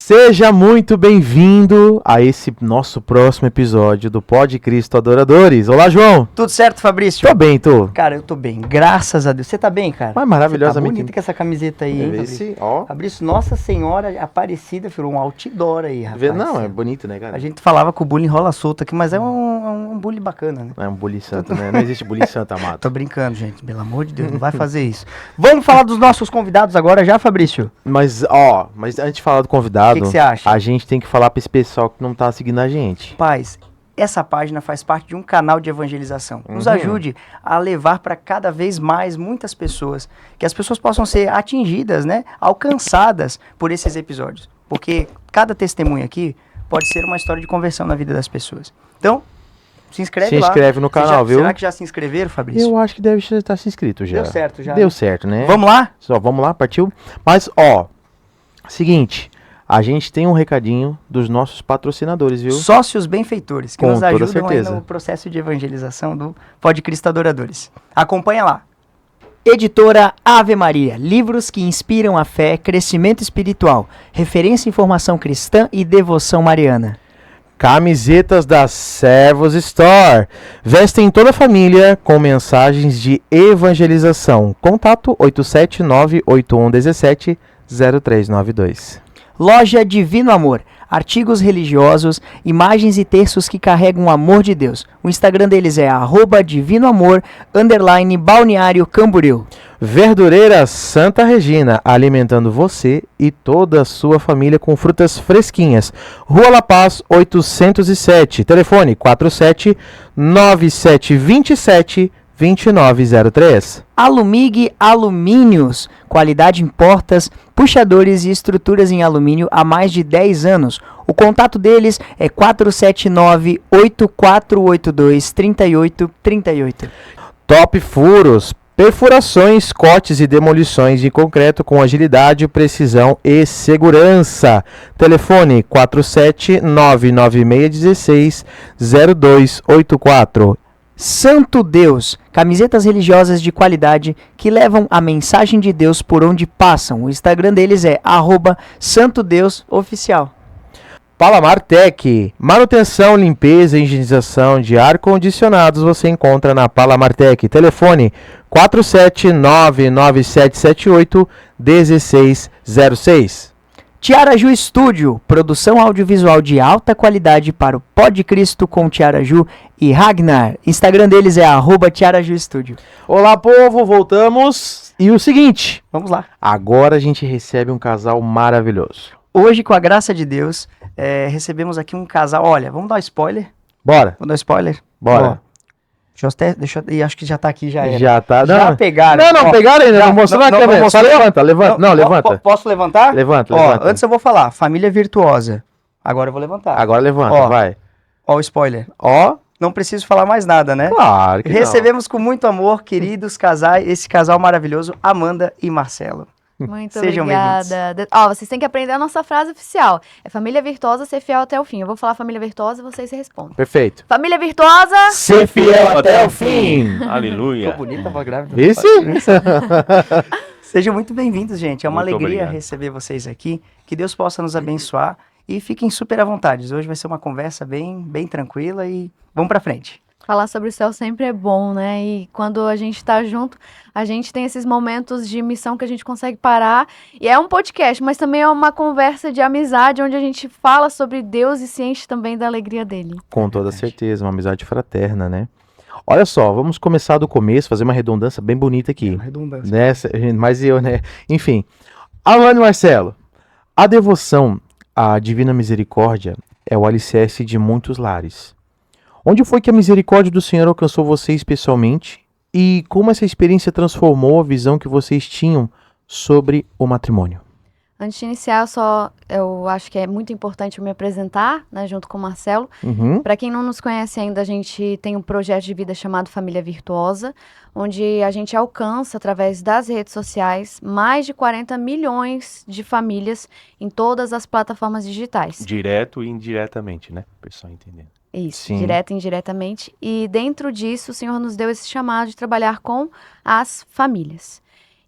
Seja muito bem-vindo a esse nosso próximo episódio do Pod Cristo Adoradores. Olá, João. Tudo certo, Fabrício? Tô bem, tô. Cara, eu tô bem, graças a Deus. Você tá bem, cara? Mas maravilhosamente. Você tá bonito com essa camiseta aí, hein, Fabrício? Ó. Fabrício, Nossa Senhora Aparecida, virou um outdoor aí, rapaz. Não, é bonito, né, cara? A gente falava que o bullying rola solto aqui, mas é um bullying bacana, né? É um bullying santo, né? Não existe bullying santo, amado. Tô brincando, gente. Pelo amor de Deus, não vai fazer isso. Vamos falar dos nossos convidados agora já, Fabrício? Mas antes de falar do convidado, O que você acha? a gente tem que falar pra esse pessoal que não tá seguindo a gente. Paz, essa página faz parte de um canal de evangelização. Nos ajude a levar para cada vez mais muitas pessoas, que as pessoas possam ser atingidas, né, alcançadas por esses episódios. Porque cada testemunho aqui pode ser uma história de conversão na vida das pessoas. Então, se inscreve lá. Se inscreve no canal, viu? Será que já se inscreveram, Fabrício? Eu acho que deve estar se inscrito já. Deu certo já. Deu certo, né? Vamos lá? Vamos lá, partiu? Mas, seguinte, a gente tem um recadinho dos nossos patrocinadores, viu? Sócios benfeitores, que Com nos toda ajudam aí certeza. no processo de evangelização do Pod Cristo Adoradores. Acompanha lá. Editora Ave Maria, livros que inspiram a fé, crescimento espiritual, referência em formação cristã e devoção mariana. Camisetas da Servos Store. Vestem toda a família com mensagens de evangelização. Contato 879-8117-0392. Loja Divino Amor, artigos religiosos, imagens e textos que carregam o amor de Deus. O Instagram deles é @divinoamor_balneário Camboriú. Verdureira Santa Regina, alimentando você e toda a sua família com frutas fresquinhas. Rua La Paz, 807. Telefone 47-9727-2903. Alumig Alumínios, qualidade em portas, puxadores e estruturas em alumínio há mais de 10 anos. O contato deles é 479-8482-3838. Top Furos, perfurações, cortes e demolições de concreto com agilidade, precisão e segurança. Telefone 47996160284. Santo Deus, camisetas religiosas de qualidade que levam a mensagem de Deus por onde passam. O Instagram deles é @SantoDeusOficial. Palamar Tech, manutenção, limpeza e higienização de ar-condicionados você encontra na Palamar Tech. Telefone 47997781606. Tiaraju Estúdio, produção audiovisual de alta qualidade para o Pod Cristo com Tiaraju e Ragnar. Instagram deles é @Tiaraju Estúdio. Olá, povo, voltamos. E o seguinte, Vamos lá. agora a gente recebe um casal maravilhoso. Hoje, com a graça de Deus, recebemos aqui um casal. Olha, vamos dar spoiler? Bora, Vamos dar spoiler? bora. Ó, deixa eu acho que já tá aqui, já era. Já tá. Já pegaram. Não, Ó, pegaram ainda. já- Não mostrou na não, câmera. vou Só mostrar. levanta. Não, levanta. Posso levantar? Levanta. Antes eu vou falar. Família Virtuosa. Agora eu vou levantar. Agora levanta, Ó. vai. Ó o spoiler. Ó, Não preciso falar mais nada, né? claro que Recebemos com muito amor, queridos casais, esse casal maravilhoso, Amanda e Marcelo. Muito Sejam obrigada. Ó, vocês têm que aprender a nossa frase oficial. É família virtuosa, ser fiel até o fim. Eu vou falar família virtuosa e vocês se respondem. não. Perfeito. Família virtuosa... Ser fiel até o fim. Aleluia. Ficou bonita a voz grávida. Vice? Sejam muito bem-vindos, gente. É uma Muito alegria obrigado. receber vocês aqui. Que Deus possa nos abençoar e fiquem super à vontade. Hoje vai ser uma conversa bem tranquila e vamos pra frente. Falar sobre o céu sempre é bom, né? E quando a gente tá junto, a gente tem esses momentos de missão que a gente consegue parar. E é um podcast, mas também é uma conversa de amizade, onde a gente fala sobre Deus e se enche também da alegria dele. Com toda certeza, uma amizade fraterna, né? Olha só, vamos começar do começo, fazer uma redundância bem bonita aqui. Redundância. Nessa, mas eu, né? Enfim. Alane e Marcelo, a devoção à Divina Misericórdia é o alicerce de muitos lares. Onde foi que a misericórdia do Senhor alcançou vocês pessoalmente? E como essa experiência transformou a visão que vocês tinham sobre o matrimônio? Antes de iniciar, eu acho que é muito importante eu me apresentar, né, junto com o Marcelo. Uhum. Para quem não nos conhece ainda, a gente tem um projeto de vida chamado Família Virtuosa, onde a gente alcança, através das redes sociais, mais de 40 milhões de famílias em todas as plataformas digitais. Direto e indiretamente, né? O pessoal entendendo. Isso, Sim. direto e indiretamente. E dentro disso, o Senhor nos deu esse chamado de trabalhar com as famílias.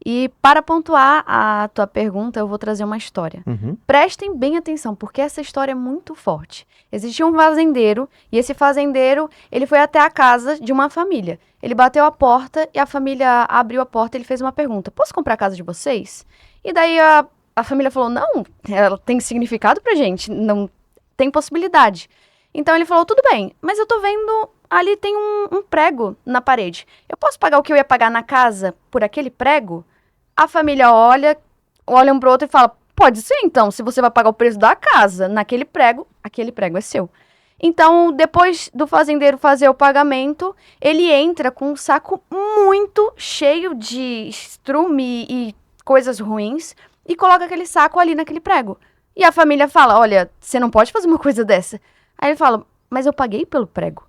E para pontuar a tua pergunta, eu vou trazer uma história. Prestem bem atenção, porque essa história é muito forte. Existia um fazendeiro, e esse fazendeiro, ele foi até a casa de uma família. Ele bateu a porta, e a família abriu a porta, e ele fez uma pergunta: posso comprar a casa de vocês? E daí a família falou: não, ela tem significado pra gente, não tem possibilidade. Então ele falou: tudo bem, mas eu tô vendo, ali tem um prego na parede. Eu posso pagar o que eu ia pagar na casa por aquele prego? A família olha um pro outro e fala: pode ser então, se você vai pagar o preço da casa naquele prego, aquele prego é seu. Então, depois do fazendeiro fazer o pagamento, ele entra com um saco muito cheio de estrume e coisas ruins e coloca aquele saco ali naquele prego. E a família fala: olha, você não pode fazer uma coisa dessa. Aí ele fala: mas eu paguei pelo prego.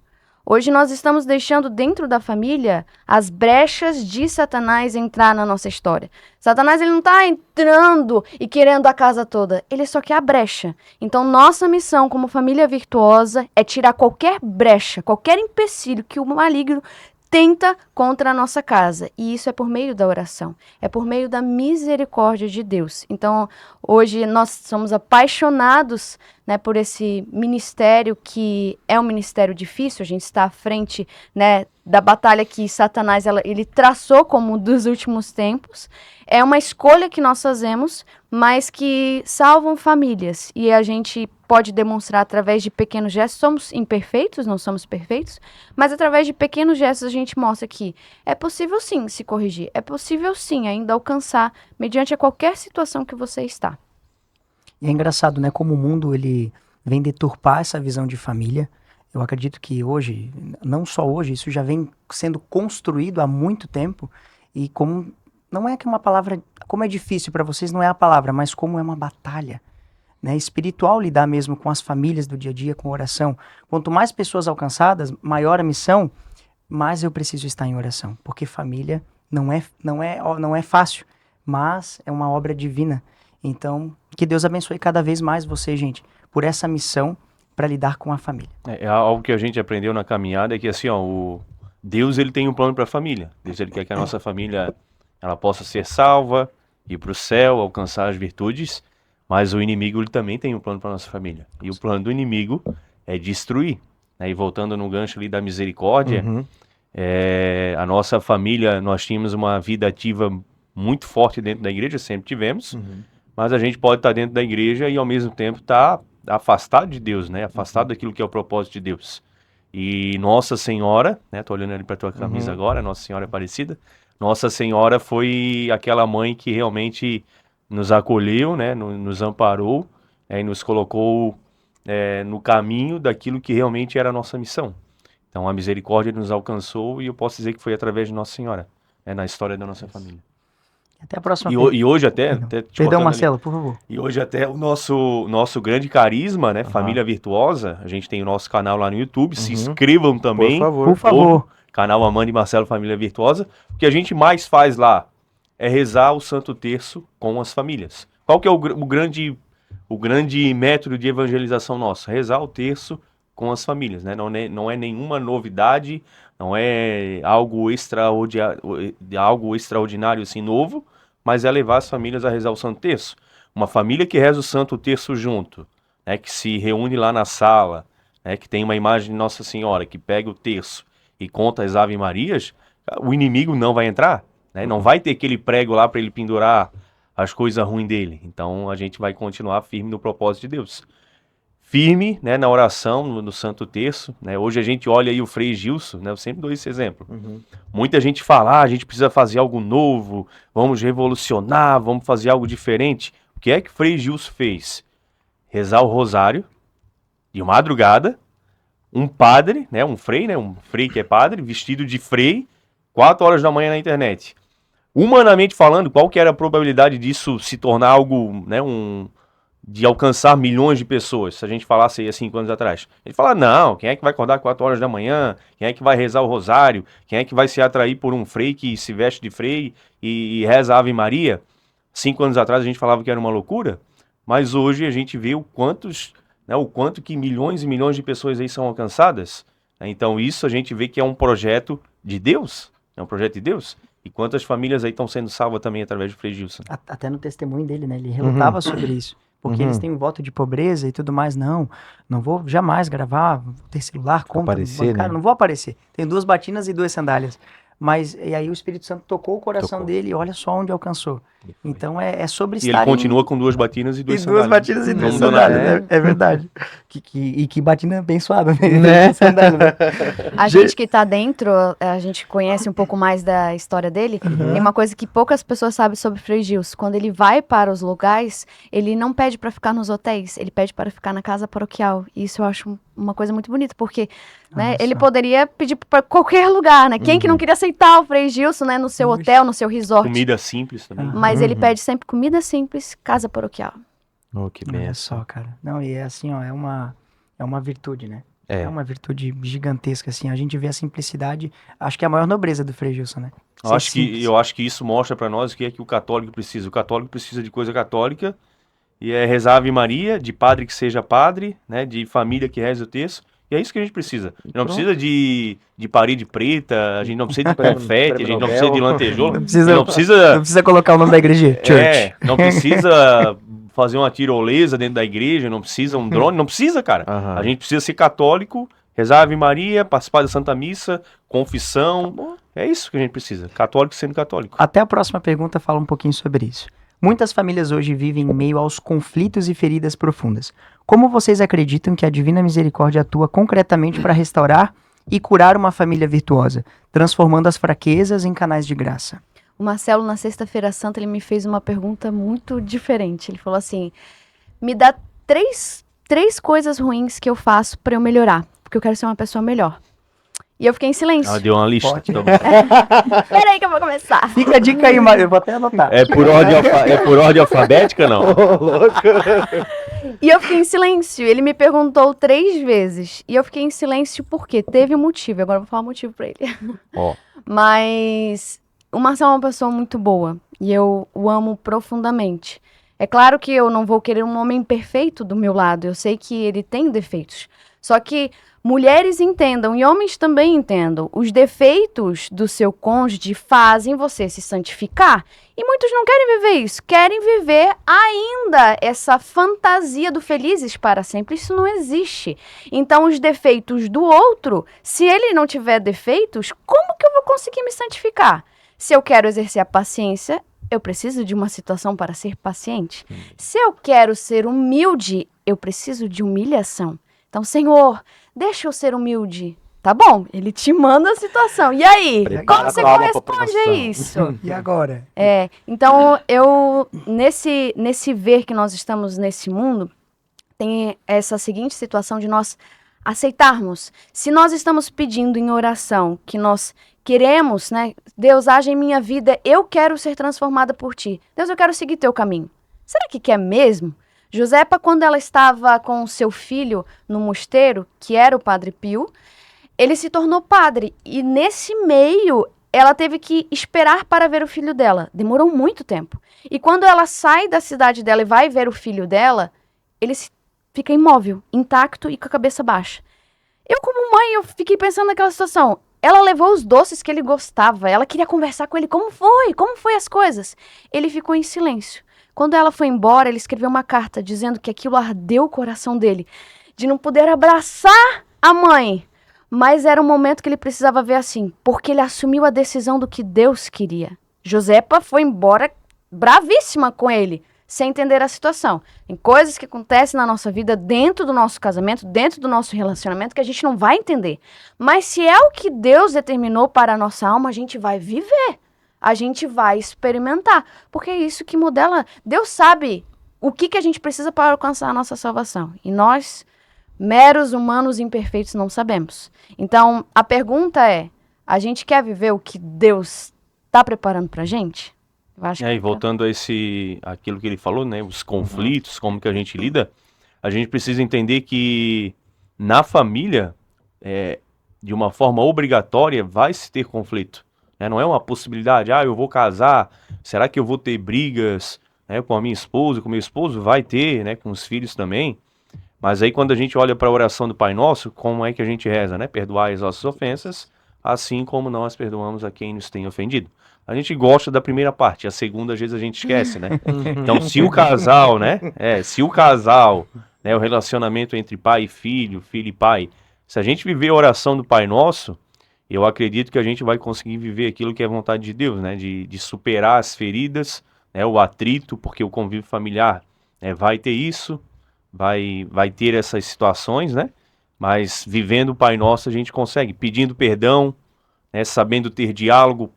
Hoje nós estamos deixando dentro da família as brechas de Satanás entrar na nossa história. Satanás, ele não está entrando e querendo a casa toda, ele só quer a brecha. Então nossa missão como família virtuosa é tirar qualquer brecha, qualquer empecilho que o maligno tenta contra a nossa casa. E isso é por meio da oração, é por meio da misericórdia de Deus. Então, hoje nós somos apaixonados, né, por esse ministério, que é um ministério difícil. A gente está à frente, né, da batalha que Satanás ele traçou como dos últimos tempos. É uma escolha que nós fazemos, mas que salvam famílias. E a gente pode demonstrar através de pequenos gestos. Somos imperfeitos, não somos perfeitos, mas através de pequenos gestos a gente mostra que é possível sim se corrigir, é possível sim ainda alcançar mediante a qualquer situação que você está. E é engraçado, né, como o mundo ele vem deturpar essa visão de família. Eu acredito que hoje, não só hoje, isso já vem sendo construído há muito tempo, e como não é que uma palavra, como é difícil para vocês, não é a palavra, mas como é uma batalha, né, espiritual, lidar mesmo com as famílias do dia a dia, com oração. Quanto mais pessoas alcançadas, maior a missão, mais eu preciso estar em oração, porque família não é fácil, mas é uma obra divina. Então, que Deus abençoe cada vez mais você, gente, por essa missão para lidar com a família. É algo que a gente aprendeu na caminhada, é que assim, ó, Deus, ele tem um plano para a família. Deus, ele quer que a nossa família ela possa ser salva, ir para o céu, alcançar as virtudes, mas o inimigo, ele também tem um plano para a nossa família. E o plano do inimigo é destruir, né? E voltando no gancho ali da misericórdia, a nossa família, nós tínhamos uma vida ativa muito forte dentro da igreja, sempre tivemos, mas a gente pode estar dentro da igreja e ao mesmo tempo estar afastado de Deus, né? Afastado daquilo que é o propósito de Deus. E Nossa Senhora, né? Tô olhando ali para tua camisa agora, Nossa Senhora Aparecida. Nossa Senhora foi aquela mãe que realmente nos acolheu, né? Nos amparou, e nos colocou no caminho daquilo que realmente era a nossa missão. Então a misericórdia nos alcançou, e eu posso dizer que foi através de Nossa Senhora, na história da nossa família. Até a próxima. E hoje até Perdão, Marcelo, ali, por favor. E hoje até o nosso grande carisma, né? Família Virtuosa. A gente tem o nosso canal lá no YouTube. Se inscrevam também. Por favor. Canal Amanda e Marcelo Família Virtuosa. O que a gente mais faz lá é rezar o Santo Terço com as famílias. Qual que é o grande método de evangelização nosso? Rezar o terço com as famílias, né? Não é nenhuma novidade, não é algo extraordinário assim novo, mas é levar as famílias a rezar o Santo Terço. Uma família que reza o Santo Terço junto, né, que se reúne lá na sala, né, que tem uma imagem de Nossa Senhora, que pega o terço e conta as Ave Marias, o inimigo não vai entrar, né? Não vai ter aquele prego lá para ele pendurar as coisas ruins dele. Então a gente vai continuar firme no propósito de Deus. Firme, né, na oração, no Santo Terço, né? Hoje a gente olha aí o Frei Gilson, né? Eu sempre dou esse exemplo. Muita gente fala: a gente precisa fazer algo novo, vamos revolucionar, vamos fazer algo diferente. O que é que o Frei Gilson fez? Rezar o rosário de madrugada, um padre, né, um frei que é padre, vestido de frei, 4 horas da manhã na internet. Humanamente falando, qual que era a probabilidade disso se tornar algo, né, de alcançar milhões de pessoas, se a gente falasse aí há 5 anos atrás? Ele fala: não, quem é que vai acordar 4 horas da manhã? Quem é que vai rezar o rosário? Quem é que vai se atrair por um frei que se veste de frei e reza a Ave Maria? 5 anos atrás a gente falava que era uma loucura, mas hoje a gente vê o quanto que milhões e milhões de pessoas aí são alcançadas. Então isso a gente vê que é um projeto de Deus, é um projeto de Deus, E quantas famílias aí estão sendo salvas também através do Frei Gilson? Até no testemunho dele, né? Ele relutava sobre isso. Porque eles têm um voto de pobreza e tudo mais. Não vou jamais gravar, vou ter celular, conta Aparecer, bancária, né? não vou aparecer. Tenho 2 batinas e 2 sandálias. Mas, e aí o Espírito Santo tocou o coração Tocou. dele e olha só onde alcançou. Então é sobre E estar ele continua com 2 batinas e 2 e sandálias. 2 batinas e Não 2 mudou nada. sandálias, é verdade. E que batina abençoada, Né? Sandália, né? A gente que tá dentro, a gente conhece um pouco mais da história dele. Tem uma coisa que poucas pessoas sabem sobre Frei Gilson. Quando ele vai para os lugares, ele não pede para ficar nos hotéis, ele pede para ficar na casa paroquial. E isso eu acho uma coisa muito bonita, porque né, Olha ele só. poderia pedir para qualquer lugar, né? Quem que não queria aceitar o Frei Gilson, né, no seu hotel, no seu resort? Comida simples também. Mas ele pede sempre comida simples, casa paroquial. Oh, que Olha benção. só, cara. Não, e é assim, ó, é uma virtude, né? É. É uma virtude gigantesca, assim. A gente vê a simplicidade, acho que é a maior nobreza do Frei Gilson, né? Eu Ser acho, simples. eu acho que isso mostra pra nós o que é que o católico precisa. O católico precisa de coisa católica, e é rezar a Ave Maria, de padre que seja padre, né, de família que reze o terço, e é isso que a gente precisa. A gente não precisa de parede preta, a gente não precisa de confete, a gente não precisa de lantejoula, Não precisa- a gente não precisa... Não precisa colocar o nome da igreja, Church. Não precisa fazer uma tirolesa dentro da igreja, não precisa um drone, não precisa, cara. Aham. A gente precisa ser católico, rezar a Ave Maria, participar da Santa Missa, confissão. É isso que a gente precisa. Católico sendo católico. Até a próxima pergunta fala um pouquinho sobre isso. Muitas famílias hoje vivem em meio aos conflitos e feridas profundas. Como vocês acreditam que a Divina Misericórdia atua concretamente para restaurar e curar uma família virtuosa, transformando as fraquezas em canais de graça? O Marcelo, na Sexta-feira Santa, ele me fez uma pergunta muito diferente. Ele falou assim, me dá três coisas ruins que eu faço pra eu melhorar, porque eu quero ser uma pessoa melhor. E eu fiquei em silêncio. Ela deu uma lista. Pode. Então, Peraí que eu vou começar. Fica a dica aí, Mário, eu vou até anotar. é por ordem alfabética, não? E eu fiquei em silêncio. Ele me perguntou 3 vezes. E eu fiquei em silêncio porque teve um motivo. Agora eu vou falar o motivo pra ele. Ó. Mas o Marcelo é uma pessoa muito boa. E eu o amo profundamente. É claro que eu não vou querer um homem perfeito do meu lado. Eu sei que ele tem defeitos. Só que mulheres entendam e homens também entendam. Os defeitos do seu cônjuge fazem você se santificar. E muitos não querem viver isso. Querem viver ainda essa fantasia do felizes para sempre. Isso não existe. Então, os defeitos do outro, se ele não tiver defeitos, como que eu vou conseguir me santificar? Se eu quero exercer a paciência, eu preciso de uma situação para ser paciente. Se eu quero ser humilde, eu preciso de humilhação. Então, Senhor, deixa eu ser humilde. Tá bom, ele te manda a situação. E aí, Prepara como você a alma pra corresponde a provação. isso? E agora? Então, eu, nesse ver que nós estamos nesse mundo, tem essa seguinte situação de nós aceitarmos. Se nós estamos pedindo em oração que nós queremos, né? Deus, age em minha vida, eu quero ser transformada por ti. Deus, eu quero seguir teu caminho. Será que quer mesmo? Josepa, quando ela estava com seu filho no mosteiro, que era o Padre Pio, ele se tornou padre. E nesse meio, ela teve que esperar para ver o filho dela. Demorou muito tempo. E quando ela sai da cidade dela e vai ver o filho dela, ele fica imóvel, intacto e com a cabeça baixa. Eu, como mãe, eu fiquei pensando naquela situação. Ela levou os doces que ele gostava. Ela queria conversar com ele. Como foi? Como foi as coisas? Ele ficou em silêncio. Quando ela foi embora, ele escreveu uma carta dizendo que aquilo ardeu o coração dele, de não poder abraçar a mãe. Mas era um momento que ele precisava ver assim, porque ele assumiu a decisão do que Deus queria. Josepa foi embora bravíssima com ele, sem entender a situação. Tem coisas que acontecem na nossa vida, dentro do nosso casamento, dentro do nosso relacionamento, que a gente não vai entender. Mas se é o que Deus determinou para a nossa alma, a gente vai viver. A gente vai experimentar, porque é isso que modela. Deus sabe o que a gente precisa para alcançar a nossa salvação. E nós, meros humanos imperfeitos, não sabemos. Então, a pergunta é, a gente quer viver o que Deus está preparando para a gente? Eu acho E voltando a aquilo que ele falou, né, os conflitos, como que a gente lida, a gente precisa entender que na família, de uma forma obrigatória, vai se ter conflito. Não é uma possibilidade, eu vou casar, será que eu vou ter brigas, né, com a minha esposa, com o meu esposo? Vai ter, né, com os filhos também. Mas aí quando a gente olha para a oração do Pai Nosso, como é que a gente reza, né? Perdoai as nossas ofensas, assim como nós perdoamos a quem nos tem ofendido. A gente gosta da primeira parte, a segunda às vezes a gente esquece, né? Então, se o casal, né? Se o casal, né, o relacionamento entre pai e filho e pai, se a gente viver a oração do Pai Nosso, eu acredito que a gente vai conseguir viver aquilo que é vontade de Deus, né? De superar as feridas, né, o atrito, porque o convívio familiar, né, vai ter isso, vai ter essas situações, né? Mas vivendo o Pai Nosso a gente consegue, pedindo perdão, né, sabendo ter diálogo.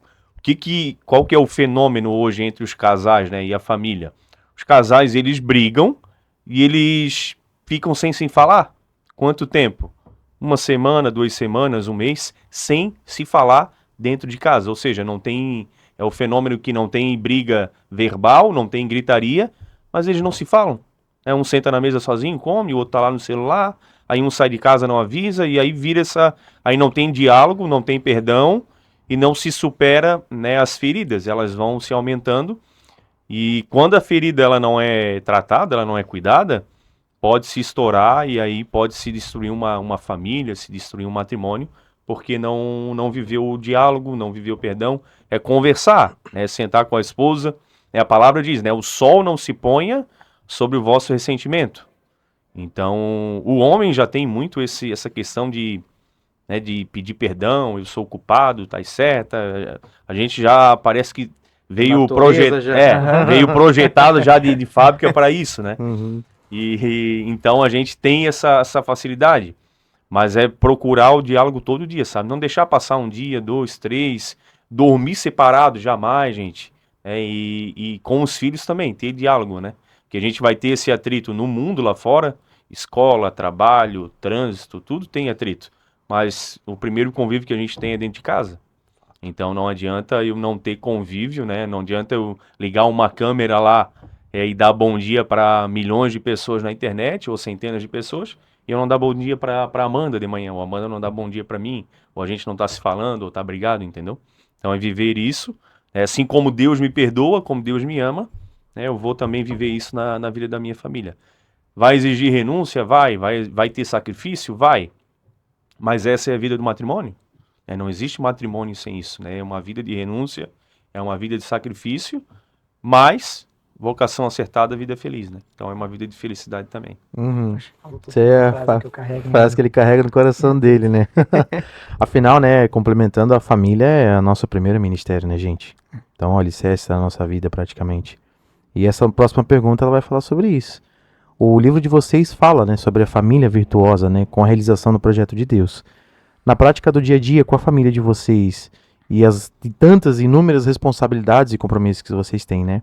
Qual que é o fenômeno hoje entre os casais, né, e a família? Os casais, eles brigam e eles ficam sem se falar. Quanto tempo? 1 semana, 2 semanas, 1 mês, sem se falar dentro de casa. Ou seja, não tem, é o fenômeno que não tem briga verbal, não tem gritaria, mas eles não se falam. Um senta na mesa sozinho, come, o outro tá lá no celular, aí um sai de casa, não avisa, e aí vira aí não tem diálogo, não tem perdão, e não se supera, né, as feridas, elas vão se aumentando, e quando a ferida ela não é tratada, ela não é cuidada, pode se estourar e aí pode se destruir uma família, se destruir um matrimônio, porque não viveu o diálogo, não viveu o perdão. É conversar, né, sentar com a esposa, a palavra diz, né, o sol não se ponha sobre o vosso ressentimento. Então, o homem já tem muito essa questão de pedir perdão, eu sou o culpado, tá certa. A gente já parece que veio, veio projetado já de fábrica para isso, né? Uhum. Então a gente tem essa facilidade, mas é procurar o diálogo todo dia, sabe? Não deixar passar 1 dia, 2, 3, dormir separado, jamais, gente. E com os filhos também, ter diálogo, né? Que a gente vai ter esse atrito no mundo lá fora, escola, trabalho, trânsito, tudo tem atrito. Mas o primeiro convívio que a gente tem é dentro de casa. Então não adianta eu não ter convívio, né? Não adianta eu ligar uma câmera lá e dar bom dia para milhões de pessoas na internet, ou centenas de pessoas, e eu não dar bom dia para Amanda de manhã, ou a Amanda não dá bom dia para mim, ou a gente não tá se falando, ou tá brigado, entendeu? Então é viver isso, assim como Deus me perdoa, como Deus me ama, né, eu vou também viver isso na vida da minha família. Vai exigir renúncia? Vai ter sacrifício? Vai. Mas essa é a vida do matrimônio. Não existe matrimônio sem isso, né? É uma vida de renúncia, é uma vida de sacrifício, mas vocação acertada, vida feliz, né? Então é uma vida de felicidade também. Uhum. Isso é a frase que ele carrega no coração dele, né? Afinal, né, complementando, a família é o nosso primeiro ministério, né, gente? Então, o alicerce da nossa vida, praticamente. E essa próxima pergunta, ela vai falar sobre isso. O livro de vocês fala, né, sobre a família virtuosa, né, com a realização do projeto de Deus. Na prática do dia a dia, com a família de vocês e as tantas inúmeras responsabilidades e compromissos que vocês têm, né?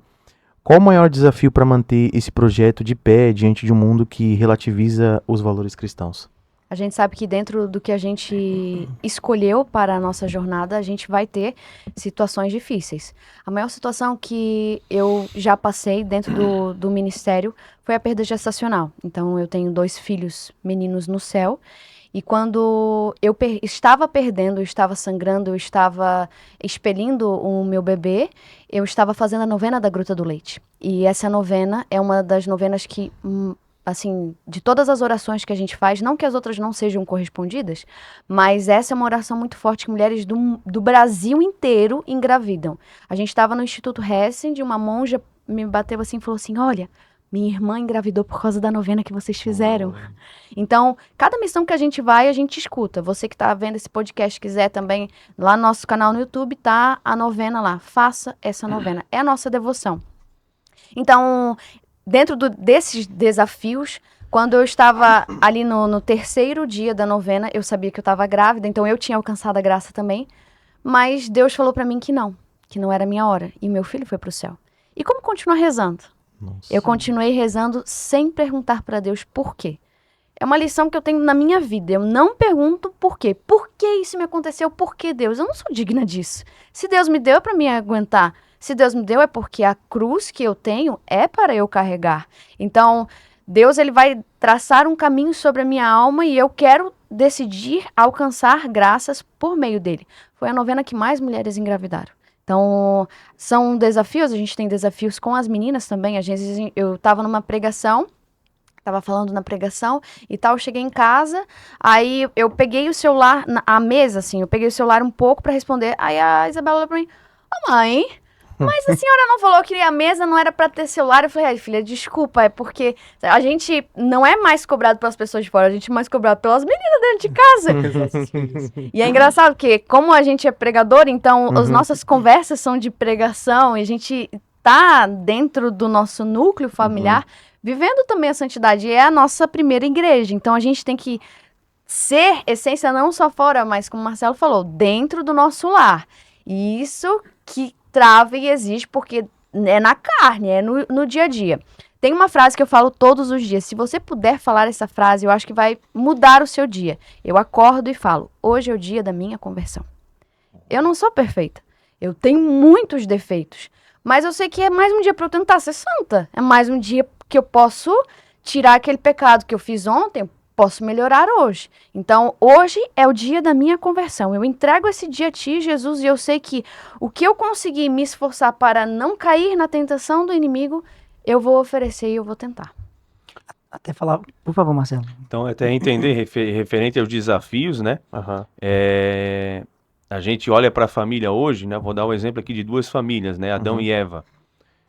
Qual o maior desafio para manter esse projeto de pé diante de um mundo que relativiza os valores cristãos? A gente sabe que dentro do que a gente escolheu para a nossa jornada, a gente vai ter situações difíceis. A maior situação que eu já passei dentro do ministério foi a perda gestacional. Então, eu tenho 2 filhos meninos no céu. E quando eu estava perdendo, eu estava sangrando, eu estava expelindo o meu bebê, eu estava fazendo a novena da Gruta do Leite. E essa novena é uma das novenas que, assim, de todas as orações que a gente faz, não que as outras não sejam correspondidas, mas essa é uma oração muito forte que mulheres do Brasil inteiro engravidam. A gente estava no Instituto Hesed, uma monja me bateu assim e falou assim, olha, minha irmã engravidou por causa da novena que vocês fizeram. Então, cada missão que a gente vai, a gente escuta. Você que está vendo esse podcast, quiser também, lá no nosso canal no YouTube, tá a novena lá. Faça essa novena. É a nossa devoção. Então, dentro desses desafios, quando eu estava ali no 3º dia da novena, eu sabia que eu estava grávida, então eu tinha alcançado a graça também. Mas Deus falou para mim que não era a minha hora. E meu filho foi para o céu. E como continuar rezando? Nossa. Eu continuei rezando sem perguntar para Deus por quê. É uma lição que eu tenho na minha vida. Eu não pergunto por quê. Por que isso me aconteceu? Por que Deus? Eu não sou digna disso. Se Deus me deu é para me aguentar. Se Deus me deu é porque a cruz que eu tenho é para eu carregar. Então, Deus ele vai traçar um caminho sobre a minha alma e eu quero decidir alcançar graças por meio dele. Foi a novena que mais mulheres engravidaram. Então, são desafios, a gente tem desafios com as meninas também. Às vezes eu estava numa pregação, tava falando na pregação e tal, eu cheguei em casa, aí eu peguei o celular, a mesa, assim, eu peguei o celular um pouco pra responder, aí a Isabela olhou pra mim, ô mãe, mas a senhora não falou que a mesa não era pra ter celular? Eu falei, ai filha, desculpa, é porque a gente não é mais cobrado pelas pessoas de fora, a gente é mais cobrado pelas meninas dentro de casa. E é engraçado porque como a gente é pregador, então as nossas conversas são de pregação e a gente tá dentro do nosso núcleo familiar, vivendo também a santidade. É a nossa primeira igreja. Então, a gente tem que ser essência não só fora, mas como o Marcelo falou, dentro do nosso lar. E isso que trava e exige, porque é na carne, é no dia a dia. Tem uma frase que eu falo todos os dias. Se você puder falar essa frase, eu acho que vai mudar o seu dia. Eu acordo e falo, hoje é o dia da minha conversão. Eu não sou perfeita. Eu tenho muitos defeitos. Mas eu sei que é mais um dia para eu tentar ser santa. É mais um dia que eu posso tirar aquele pecado que eu fiz ontem, eu posso melhorar hoje. Então, hoje é o dia da minha conversão. Eu entrego esse dia a ti, Jesus, e eu sei que o que eu conseguir me esforçar para não cair na tentação do inimigo, eu vou oferecer e eu vou tentar. Até falar, por favor, Marcelo. Então, até entender referente aos desafios, né? A gente olha para a família hoje, né? Vou dar um exemplo aqui de duas famílias, né? Adão e Eva.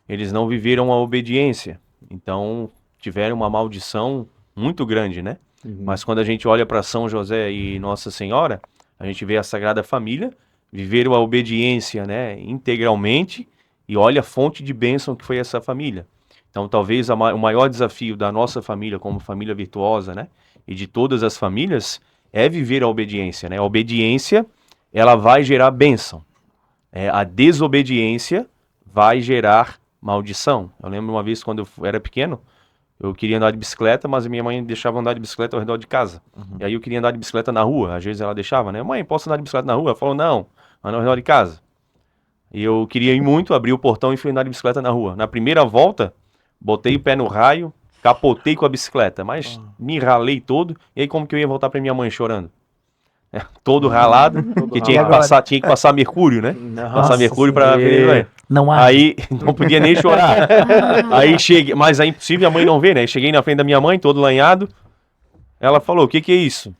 Eles não viveram a obediência, então tiveram uma maldição muito grande, né? Mas quando a gente olha para São José e Nossa Senhora, a gente vê a Sagrada Família, viveram a obediência, né? Integralmente, e olha a fonte de bênção que foi essa família. Então, talvez o maior desafio da nossa família como família virtuosa, né? E de todas as famílias, é viver a obediência, né? A obediência, ela vai gerar bênção. A desobediência vai gerar maldição. Eu lembro uma vez quando eu era pequeno, eu queria andar de bicicleta, mas a minha mãe deixava andar de bicicleta ao redor de casa. E aí eu queria andar de bicicleta na rua. Às vezes ela deixava, né? Mãe, posso andar de bicicleta na rua? Ela falou, não, anda ao redor de casa. E eu queria ir muito, abri o portão e fui andar de bicicleta na rua. Na primeira volta, botei o pé no raio, capotei com a bicicleta, mas me ralei todo. E aí como que eu ia voltar pra minha mãe chorando? Todo ralado, que tinha que passar mercúrio, né? Passar mercúrio pra ver. Não há. Aí não podia nem chorar. Aí cheguei, mas é impossível a mãe não ver, né? Cheguei na frente da minha mãe, todo lanhado. Ela falou: o que que é isso?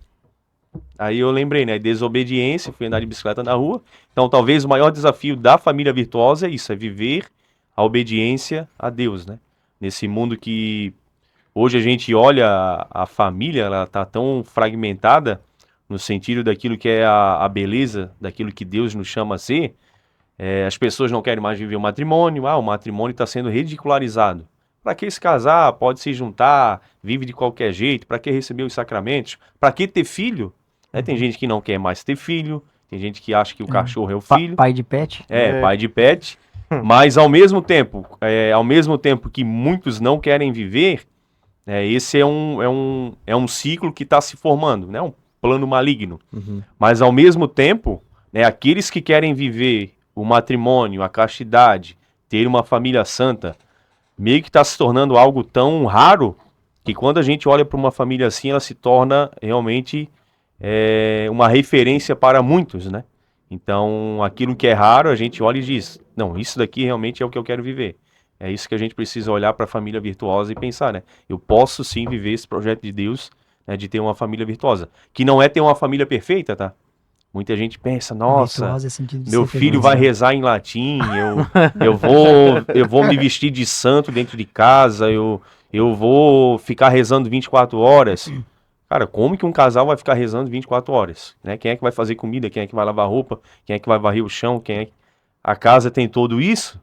Aí eu lembrei, né? Desobediência, fui andar de bicicleta na rua. Então talvez o maior desafio da família virtuosa é isso, é viver a obediência a Deus, né? Nesse mundo que hoje a gente olha a família, ela tá tão fragmentada no sentido daquilo que é a beleza, daquilo que Deus nos chama a ser. As pessoas não querem mais viver o matrimônio. O matrimônio está sendo ridicularizado. Para que se casar? Pode se juntar, vive de qualquer jeito. Para que receber os sacramentos? Para que ter filho? Tem gente que não quer mais ter filho, tem gente que acha que o cachorro é o filho. Pai de pet? Pai de pet. Mas ao mesmo tempo que muitos não querem viver, esse é um ciclo que está se formando, né? Um plano maligno. Mas ao mesmo tempo, aqueles que querem viver o matrimônio, a castidade, ter uma família santa, meio que está se tornando algo tão raro que quando a gente olha para uma família assim, ela se torna realmente uma referência para muitos, né? Então, aquilo que é raro, a gente olha e diz, não, isso daqui realmente é o que eu quero viver. É isso que a gente precisa olhar para a família virtuosa e pensar, né? Eu posso sim viver esse projeto de Deus, de ter uma família virtuosa. Que não é ter uma família perfeita, tá? Muita gente pensa, nossa, meu filho vai rezar em latim, eu vou me vestir de santo dentro de casa, eu vou ficar rezando 24 horas. Cara, como que um casal vai ficar rezando 24 horas? Né? Quem é que vai fazer comida? Quem é que vai lavar roupa? Quem é que vai varrer o chão? A casa tem tudo isso,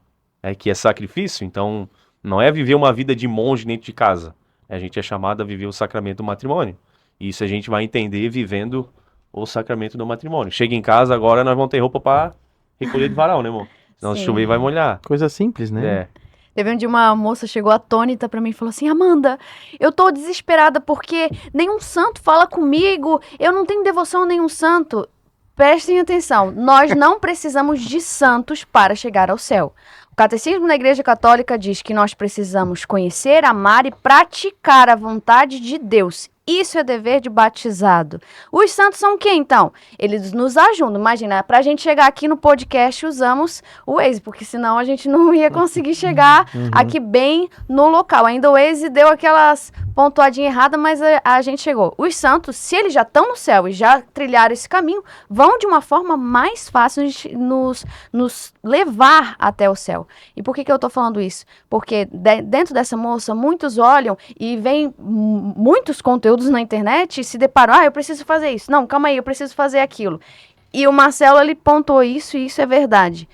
que é sacrifício. Então, não é viver uma vida de monge dentro de casa. A gente é chamado a viver o sacramento do matrimônio. E isso a gente vai entender vivendo o sacramento do matrimônio. Chega em casa, agora nós vamos ter roupa para recolher de varal, né, amor? Senão se chover vai molhar. Coisa simples, né? Teve um dia uma moça chegou atônita pra mim e falou assim, Amanda, eu tô desesperada porque nenhum santo fala comigo, eu não tenho devoção a nenhum santo. Prestem atenção, nós não precisamos de santos para chegar ao céu. O Catecismo da Igreja Católica diz que nós precisamos conhecer, amar e praticar a vontade de Deus. Isso é dever de batizado. Os santos são quem, então? Eles nos ajudam. Imagina, para a gente chegar aqui no podcast, usamos o Waze, porque senão a gente não ia conseguir chegar aqui bem no local. Ainda o Waze deu aquelas pontuadinhas erradas, mas a gente chegou. Os santos, se eles já estão no céu e já trilharam esse caminho, vão de uma forma mais fácil de nos levar até o céu. E por que eu estou falando isso? Porque dentro dessa moça, muitos olham e veem muitos conteúdos na internet e se deparam, eu preciso fazer isso. Não, calma aí, eu preciso fazer aquilo. E o Marcelo, ele pontuou isso e isso é verdade.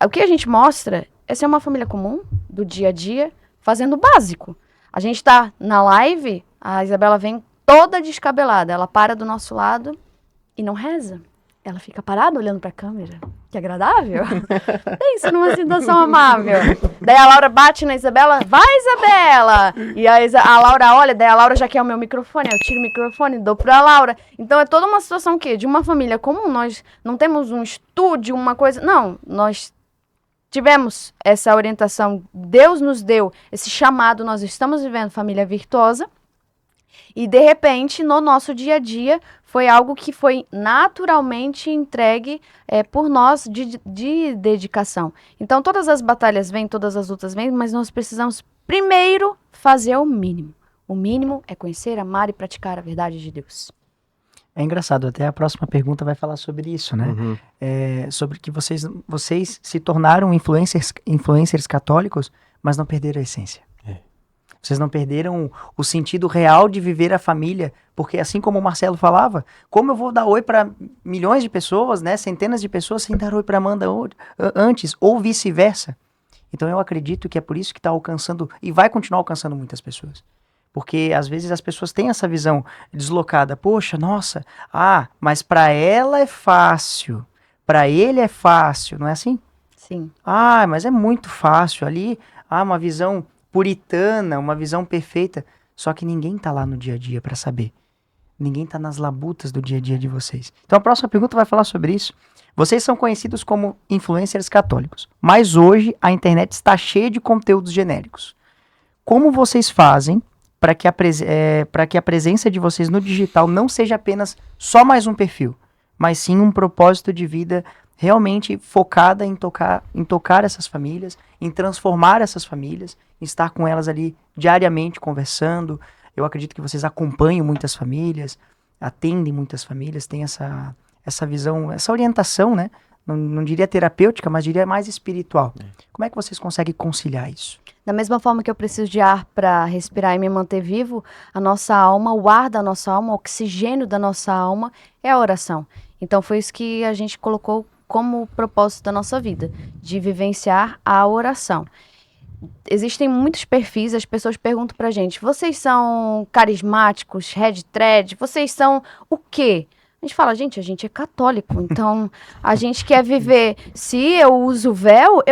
O que a gente mostra é ser uma família comum, do dia a dia, fazendo o básico. A gente tá na live, a Isabela vem toda descabelada, ela para do nosso lado e não reza. Ela fica parada olhando pra câmera. Que agradável. Pensa numa situação amável. Daí a Laura bate na Isabela. Vai, Isabela! E a Laura olha, daí a Laura já quer o meu microfone. Eu tiro o microfone e dou pra Laura. Então é toda uma situação que de uma família comum. Nós não temos um estúdio, uma coisa... Não, nós tivemos essa orientação. Deus nos deu esse chamado. Nós estamos vivendo família virtuosa. E, de repente, no nosso dia a dia, foi algo que foi naturalmente entregue por nós de dedicação. Então, todas as batalhas vêm, todas as lutas vêm, mas nós precisamos primeiro fazer o mínimo. O mínimo é conhecer, amar e praticar a verdade de Deus. É engraçado, até a próxima pergunta vai falar sobre isso, né? Sobre que vocês se tornaram influencers católicos, mas não perderam a essência. Vocês não perderam o sentido real de viver a família, porque assim como o Marcelo falava, como eu vou dar oi para milhões de pessoas, né, centenas de pessoas, sem dar oi para Amanda antes, ou vice-versa? Então eu acredito que é por isso que está alcançando, e vai continuar alcançando muitas pessoas. Porque às vezes as pessoas têm essa visão deslocada, poxa, nossa, mas para ela é fácil, para ele é fácil, não é assim? Sim. Mas é muito fácil ali, uma visão puritana, uma visão perfeita, só que ninguém tá lá no dia a dia para saber. Ninguém tá nas labutas do dia a dia de vocês. Então a próxima pergunta vai falar sobre isso. Vocês são conhecidos como influencers católicos, mas hoje a internet está cheia de conteúdos genéricos. Como vocês fazem para que a presença de vocês no digital não seja apenas só mais um perfil, mas sim um propósito de vida realmente focada em tocar essas famílias, em transformar essas famílias, em estar com elas ali diariamente conversando. Eu acredito que vocês acompanham muitas famílias, atendem muitas famílias, têm essa visão, essa orientação, né? Não diria terapêutica, mas diria mais espiritual. Como é que vocês conseguem conciliar isso? Da mesma forma que eu preciso de ar para respirar e me manter vivo, a nossa alma, o ar da nossa alma, o oxigênio da nossa alma é a oração. Então foi isso que a gente colocou como propósito da nossa vida, de vivenciar a oração. Existem muitos perfis, as pessoas perguntam pra gente, vocês são carismáticos, red thread, vocês são o quê? A gente fala, a gente é católico, então a gente quer viver, se eu uso véu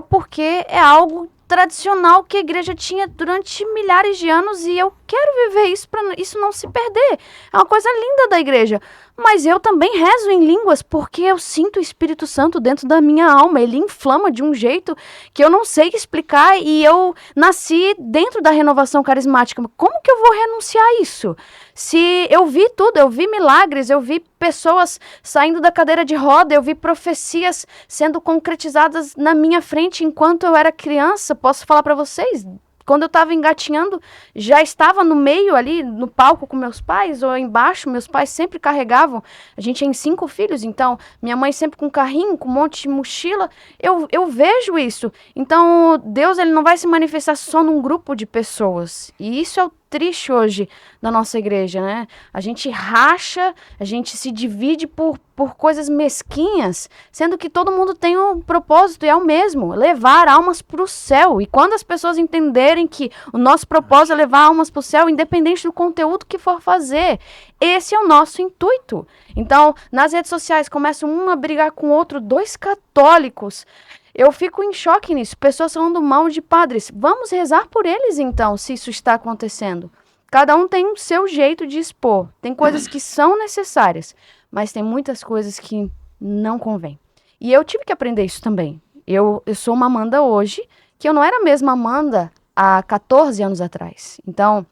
porque é algo tradicional que a igreja tinha durante milhares de anos e eu quero viver isso para isso não se perder. É uma coisa linda da igreja. Mas eu também rezo em línguas porque eu sinto o Espírito Santo dentro da minha alma. Ele inflama de um jeito que eu não sei explicar e eu nasci dentro da renovação carismática. Como que eu vou renunciar a isso? Se eu vi tudo, eu vi milagres, eu vi pessoas saindo da cadeira de roda, eu vi profecias sendo concretizadas na minha frente enquanto eu era criança. Posso falar para vocês? Quando eu estava engatinhando, já estava no meio ali, no palco com meus pais, ou embaixo, meus pais sempre carregavam. A gente é em 5 filhos, então minha mãe sempre com carrinho, com um monte de mochila. Eu vejo isso. Então Deus ele não vai se manifestar só num grupo de pessoas. E isso é o triste hoje da nossa igreja, né? A gente racha, a gente se divide por coisas mesquinhas, sendo que todo mundo tem um propósito e é o mesmo, levar almas para o céu. E quando as pessoas entenderem que o nosso propósito é levar almas para o céu, independente do conteúdo que for fazer, esse é o nosso intuito. Então, nas redes sociais, começa um a brigar com o outro, 2 católicos. Eu fico em choque nisso, pessoas falando mal de padres. Vamos rezar por eles, então, se isso está acontecendo. Cada um tem o seu jeito de expor. Tem coisas que são necessárias, mas tem muitas coisas que não convém. E eu tive que aprender isso também. Eu sou uma Amanda hoje, que eu não era a mesma Amanda há 14 anos atrás. Então,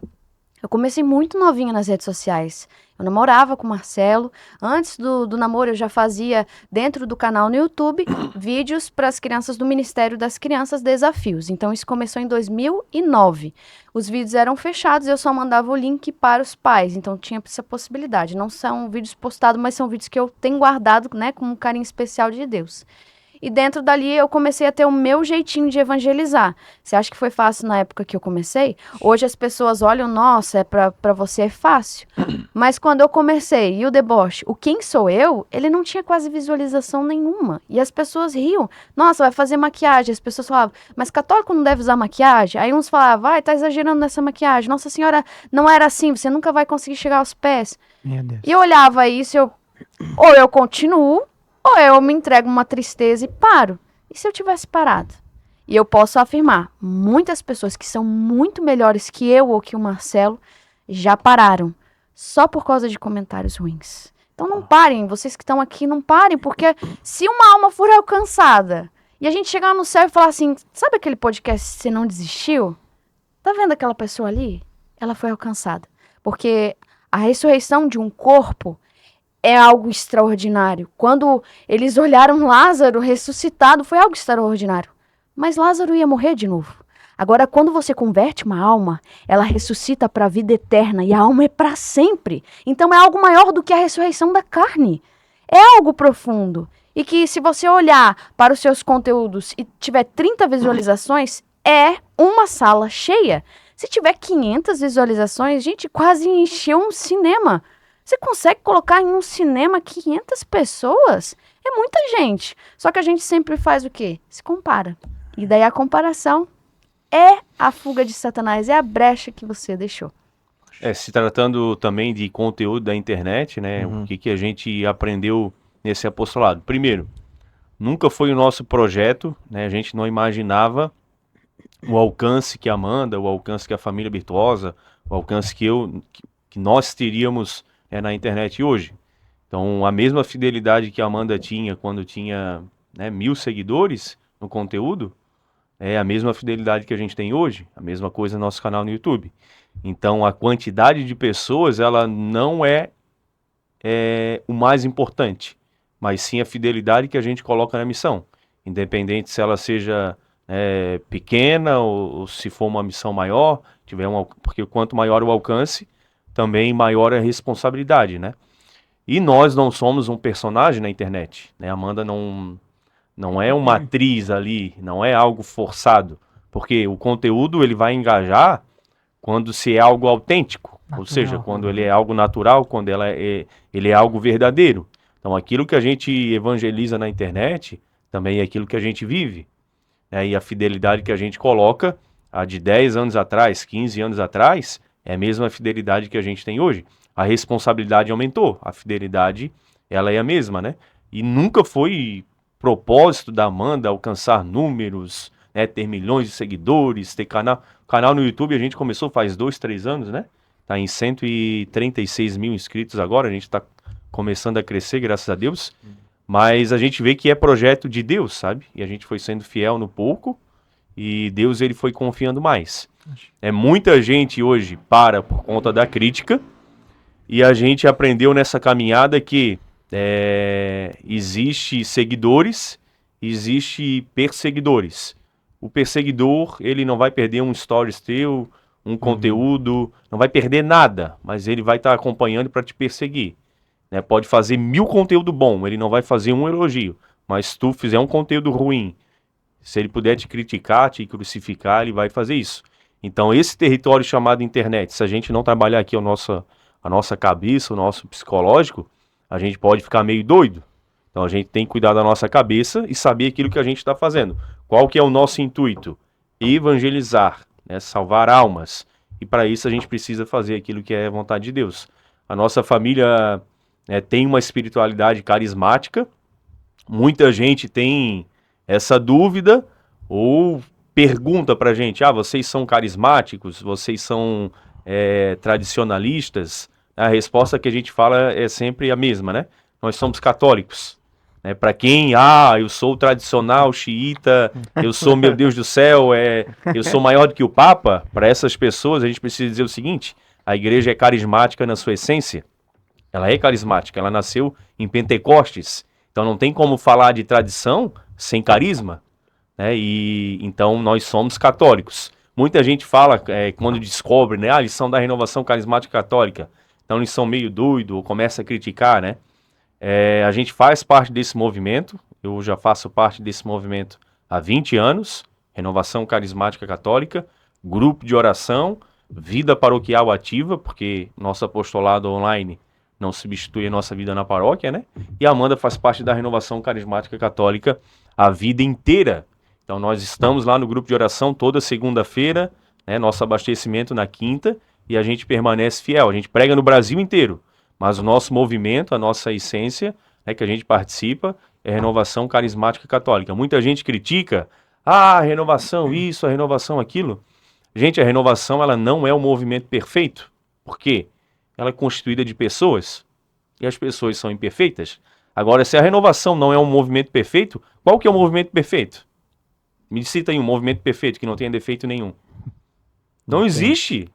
Eu comecei muito novinha nas redes sociais. Eu namorava com o Marcelo. Antes do namoro, eu já fazia, dentro do canal no YouTube, vídeos para as crianças do Ministério das Crianças Desafios. Então, isso começou em 2009. Os vídeos eram fechados e eu só mandava o link para os pais. Então, tinha essa possibilidade. Não são vídeos postados, mas são vídeos que eu tenho guardado, né, com um carinho especial de Deus. E dentro dali eu comecei a ter o meu jeitinho de evangelizar. Você acha que foi fácil na época que eu comecei? Hoje as pessoas olham, nossa, pra você é fácil. Mas quando eu comecei, e o deboche, o Quem Sou Eu, ele não tinha quase visualização nenhuma. E as pessoas riam. Nossa, vai fazer maquiagem. As pessoas falavam, mas católico não deve usar maquiagem? Aí uns falavam, vai, tá exagerando nessa maquiagem. Nossa Senhora, não era assim, você nunca vai conseguir chegar aos pés. Meu Deus. E eu olhava isso, ou eu continuo, ou eu me entrego uma tristeza e paro. E se eu tivesse parado? E eu posso afirmar, muitas pessoas que são muito melhores que eu ou que o Marcelo já pararam, só por causa de comentários ruins. Então não parem, vocês que estão aqui, não parem, porque se uma alma for alcançada, e a gente chegar no céu e falar assim, sabe aquele podcast que você não desistiu? Tá vendo aquela pessoa ali? Ela foi alcançada. Porque a ressurreição de um corpo é algo extraordinário. Quando eles olharam Lázaro ressuscitado, foi algo extraordinário. Mas Lázaro ia morrer de novo. Agora, quando você converte uma alma, ela ressuscita para a vida eterna e a alma é para sempre. Então é algo maior do que a ressurreição da carne. É algo profundo. E que se você olhar para os seus conteúdos e tiver 30 visualizações, é uma sala cheia. Se tiver 500 visualizações, gente, quase encheu um cinema. Você consegue colocar em um cinema 500 pessoas? É muita gente. Só que a gente sempre faz o quê? Se compara. E daí a comparação é a fuga de Satanás, é a brecha que você deixou. Se tratando também de conteúdo da internet, né? O que a gente aprendeu nesse apostolado? Primeiro, nunca foi o nosso projeto, né? A gente não imaginava o alcance que a Amanda, o alcance que a família Virtuosa, o alcance que nós teríamos na internet hoje. Então, a mesma fidelidade que a Amanda tinha quando tinha 1.000 seguidores no conteúdo, é a mesma fidelidade que a gente tem hoje, a mesma coisa no nosso canal no YouTube. Então, a quantidade de pessoas, ela não é o mais importante, mas sim a fidelidade que a gente coloca na missão, independente se ela seja pequena ou se for uma missão maior, porque quanto maior o alcance, também maior é a responsabilidade, né? E nós não somos um personagem na internet, né? A Amanda não é uma atriz ali, não é algo forçado, porque o conteúdo ele vai engajar quando se é algo autêntico, ou seja, quando ele é algo natural, quando ele é algo verdadeiro. Então aquilo que a gente evangeliza na internet também é aquilo que a gente vive, né? E a fidelidade que a gente coloca, a de 10 anos atrás, 15 anos atrás, é a mesma fidelidade que a gente tem hoje. A responsabilidade aumentou, a fidelidade ela é a mesma, né? E nunca foi propósito da Amanda alcançar números, né? Ter milhões de seguidores, ter canal. Canal no YouTube a gente começou faz 2, 3 anos, né? Tá em 136 mil inscritos agora, a gente tá começando a crescer, graças a Deus. Mas a gente vê que é projeto de Deus, sabe? E a gente foi sendo fiel no pouco e Deus ele foi confiando mais. Muita gente hoje para por conta da crítica e a gente aprendeu nessa caminhada que existe seguidores, existe perseguidores. O perseguidor, ele não vai perder um stories teu, um conteúdo, não vai perder nada, mas ele vai estar acompanhando para te perseguir. Né? Pode fazer 1000 conteúdo bom, ele não vai fazer um elogio, mas se tu fizer um conteúdo ruim, se ele puder te criticar, te crucificar, ele vai fazer isso. Então esse território chamado internet, se a gente não trabalhar aqui a nossa cabeça, o nosso psicológico, a gente pode ficar meio doido. Então a gente tem que cuidar da nossa cabeça e saber aquilo que a gente está fazendo. Qual que é o nosso intuito? Evangelizar, né? Salvar almas. E para isso a gente precisa fazer aquilo que é vontade de Deus. A nossa família tem uma espiritualidade carismática. Muita gente tem essa dúvida ou pergunta pra gente, vocês são carismáticos, vocês são tradicionalistas? A resposta que a gente fala é sempre a mesma, né? Nós somos católicos. Para quem, eu sou tradicional, xiita, eu sou, meu Deus do céu, eu sou maior do que o Papa, para essas pessoas a gente precisa dizer o seguinte, a igreja é carismática na sua essência. Ela é carismática, ela nasceu em Pentecostes. Então não tem como falar de tradição sem carisma, né? E então nós somos católicos. Muita gente fala, quando descobre, né, eles são da Renovação Carismática Católica. Então eles são meio doidos, ou começa a criticar, né? A gente faz parte desse movimento, eu já faço parte desse movimento há 20 anos, Renovação Carismática Católica, grupo de oração, vida paroquial ativa, porque nosso apostolado online não substitui a nossa vida na paróquia, né? E a Amanda faz parte da Renovação Carismática Católica a vida inteira. Então nós estamos lá no grupo de oração toda segunda-feira, né? Nosso abastecimento na quinta, e a gente permanece fiel. A gente prega no Brasil inteiro, mas o nosso movimento, a nossa essência, né, que a gente participa, é Renovação Carismática Católica. Muita gente critica, a renovação isso, a renovação aquilo. Gente, a renovação ela não é um movimento perfeito. Por quê? Ela é constituída de pessoas, e as pessoas são imperfeitas. Agora, se a renovação não é um movimento perfeito, qual que é o movimento perfeito? Me cita aí um movimento perfeito que não tenha defeito nenhum. Não existe.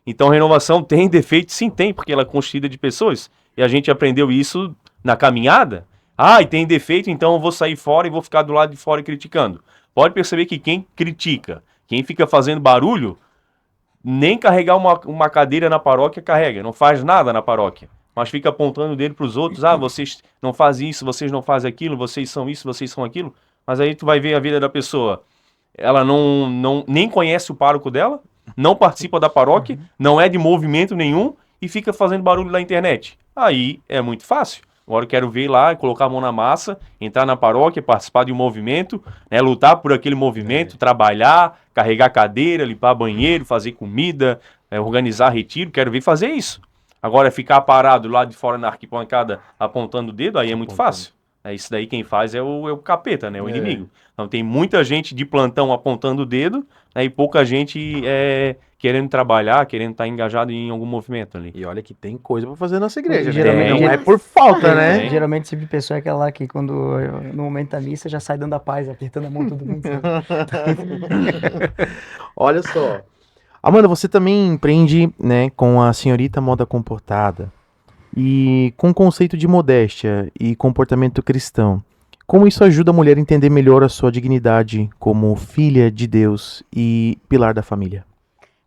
Então, a renovação tem defeito? Sim, tem, porque ela é constituída de pessoas. E a gente aprendeu isso na caminhada. E tem defeito, então eu vou sair fora e vou ficar do lado de fora criticando. Pode perceber que quem critica, quem fica fazendo barulho, nem carregar uma cadeira na paróquia carrega, não faz nada na paróquia, mas fica apontando o dedo para os outros, vocês não fazem isso, vocês não fazem aquilo, vocês são isso, vocês são aquilo, mas aí tu vai ver a vida da pessoa, ela nem conhece o pároco dela, não participa da paróquia, não é de movimento nenhum e fica fazendo barulho na internet. Aí é muito fácil. Agora eu quero ver lá, colocar a mão na massa, entrar na paróquia, participar de um movimento, né, lutar por aquele movimento, trabalhar, carregar cadeira, limpar banheiro, fazer comida, organizar retiro, quero ver fazer isso. Agora ficar parado lá de fora na arquibancada apontando o dedo, aí é muito fácil. Isso daí quem faz é o capeta, né, o inimigo. Então tem muita gente de plantão apontando o dedo, né, e pouca gente querendo trabalhar, querendo estar engajado em algum movimento ali. E olha que tem coisa pra fazer na nossa igreja, Geralmente- né? Não é por falta, né? Geralmente esse tipo de pessoa é aquela lá que quando no momento da missa já sai dando a paz, apertando a mão todo mundo. Olha só. Amanda, você também empreende, né, com a Senhorita Moda Comportada e com o conceito de modéstia e comportamento cristão. Como isso ajuda a mulher a entender melhor a sua dignidade como filha de Deus e pilar da família?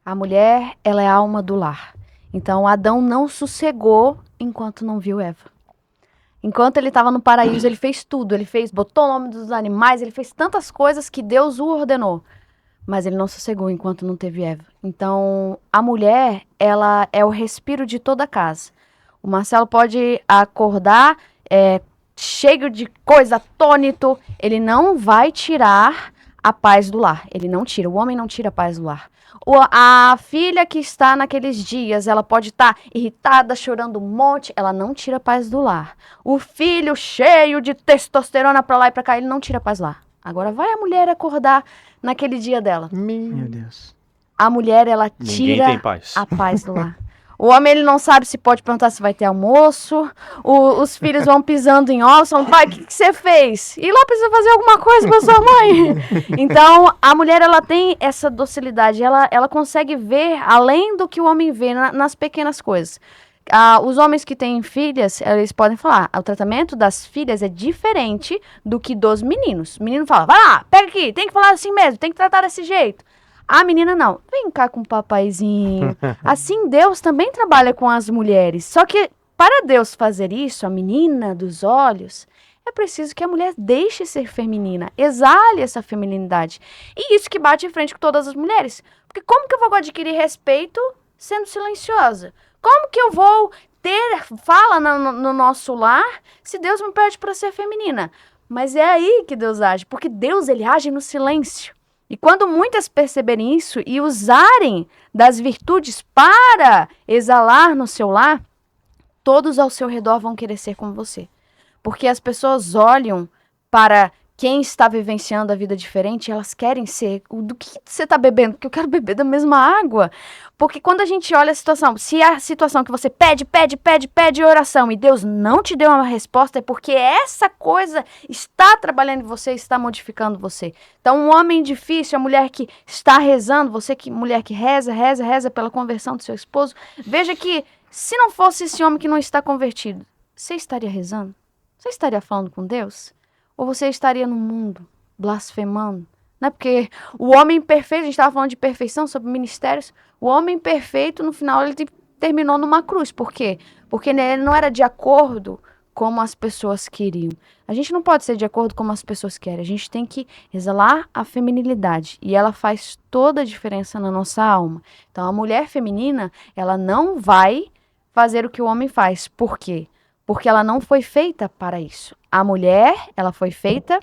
A mulher, ela é a alma do lar. Então, Adão não sossegou enquanto não viu Eva. Enquanto ele estava no paraíso, ele fez tudo. Botou o nome dos animais, ele fez tantas coisas que Deus o ordenou. Mas ele não sossegou enquanto não teve Eva. Então, a mulher, ela é o respiro de toda a casa. O Marcelo pode acordar cheio de coisa, atônito. Ele não vai tirar a paz do lar. Ele não tira. O homem não tira a paz do lar. A filha que está naqueles dias, ela pode estar irritada, chorando um monte, ela não tira a paz do lar. O filho cheio de testosterona pra lá e pra cá, ele não tira a paz lá. Agora vai a mulher acordar naquele dia dela. Meu Deus. A mulher, ela tira tem paz. a paz do lar. O homem, ele não sabe se pode perguntar se vai ter almoço. Os filhos vão pisando em ovos. Falam, pai, o que você fez? E lá precisa fazer alguma coisa pra sua mãe. Então, a mulher, ela tem essa docilidade. Ela consegue ver além do que o homem vê nas pequenas coisas. Os homens que têm filhas, eles podem falar, o tratamento das filhas é diferente do que dos meninos. O menino fala, vai lá, pega aqui, tem que falar assim mesmo, tem que tratar desse jeito. A menina não, vem cá com o papaizinho. Assim Deus também trabalha com as mulheres. Só que para Deus fazer isso, a menina dos olhos, é preciso que a mulher deixe ser feminina, exale essa feminilidade. E isso que bate em frente com todas as mulheres. Porque como que eu vou adquirir respeito sendo silenciosa? Como que eu vou ter fala no nosso lar se Deus me pede para ser feminina? Mas é aí que Deus age, porque Deus, ele age no silêncio. E quando muitas perceberem isso e usarem das virtudes para exalar no seu lar, todos ao seu redor vão querer ser como você. Porque as pessoas olham para quem está vivenciando a vida diferente, elas querem ser, do que você está bebendo? Porque eu quero beber da mesma água. Porque quando a gente olha a situação, se a situação que você pede oração e Deus não te deu uma resposta, é porque essa coisa está trabalhando em você, está modificando você. Então, um homem difícil, a mulher que está rezando, mulher que reza pela conversão do seu esposo, veja que se não fosse esse homem que não está convertido, você estaria rezando? Você estaria falando com Deus? Ou você estaria no mundo, blasfemando? Não é porque o homem perfeito, a gente estava falando de perfeição, sobre ministérios, o homem perfeito, no final, ele terminou numa cruz. Por quê? Porque ele não era de acordo como as pessoas queriam. A gente não pode ser de acordo como as pessoas querem. A gente tem que exalar a feminilidade. E ela faz toda a diferença na nossa alma. Então, a mulher feminina, ela não vai fazer o que o homem faz. Por quê? Porque ela não foi feita para isso. A mulher, ela foi feita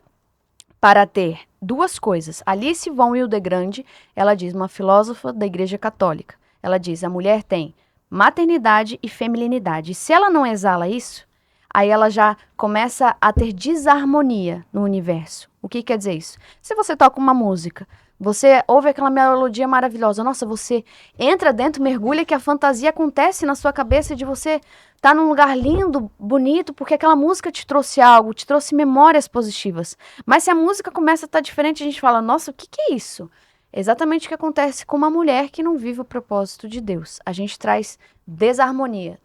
para ter duas coisas. Alice von Hildegrand, ela diz, uma filósofa da Igreja Católica, ela diz, a mulher tem maternidade e feminilidade. E se ela não exala isso, aí ela já começa a ter desarmonia no universo. O que quer dizer isso? Se você toca uma música, você ouve aquela melodia maravilhosa, nossa, você entra dentro, mergulha, que a fantasia acontece na sua cabeça de você estar num lugar lindo, bonito, porque aquela música te trouxe algo, te trouxe memórias positivas. Mas se a música começa a estar diferente, a gente fala, nossa, o que é isso? É exatamente o que acontece com uma mulher que não vive o propósito de Deus. A gente traz desarmonia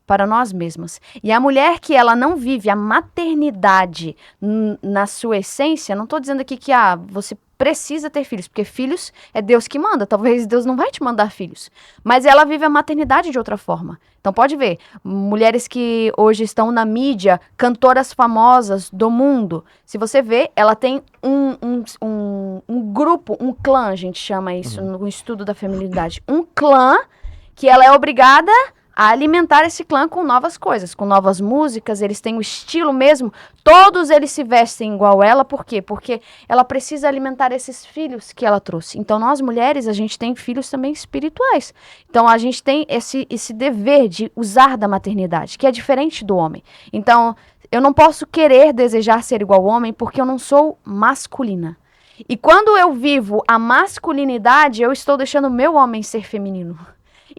para nós mesmas. E a mulher que ela não vive a maternidade na sua essência, não estou dizendo aqui que você precisa ter filhos, porque filhos é Deus que manda, talvez Deus não vai te mandar filhos, mas ela vive a maternidade de outra forma. Então pode ver, mulheres que hoje estão na mídia, cantoras famosas do mundo, se você vê, ela tem um grupo, um clã, a gente chama isso no estudo da feminilidade, um clã que ela é obrigada a alimentar esse clã com novas coisas, com novas músicas, eles têm o estilo mesmo, todos eles se vestem igual ela, por quê? Porque ela precisa alimentar esses filhos que ela trouxe. Então, nós mulheres, a gente tem filhos também espirituais. Então, a gente tem esse dever de usar da maternidade, que é diferente do homem. Então, eu não posso querer desejar ser igual ao homem, porque eu não sou masculina. E quando eu vivo a masculinidade, eu estou deixando o meu homem ser feminino.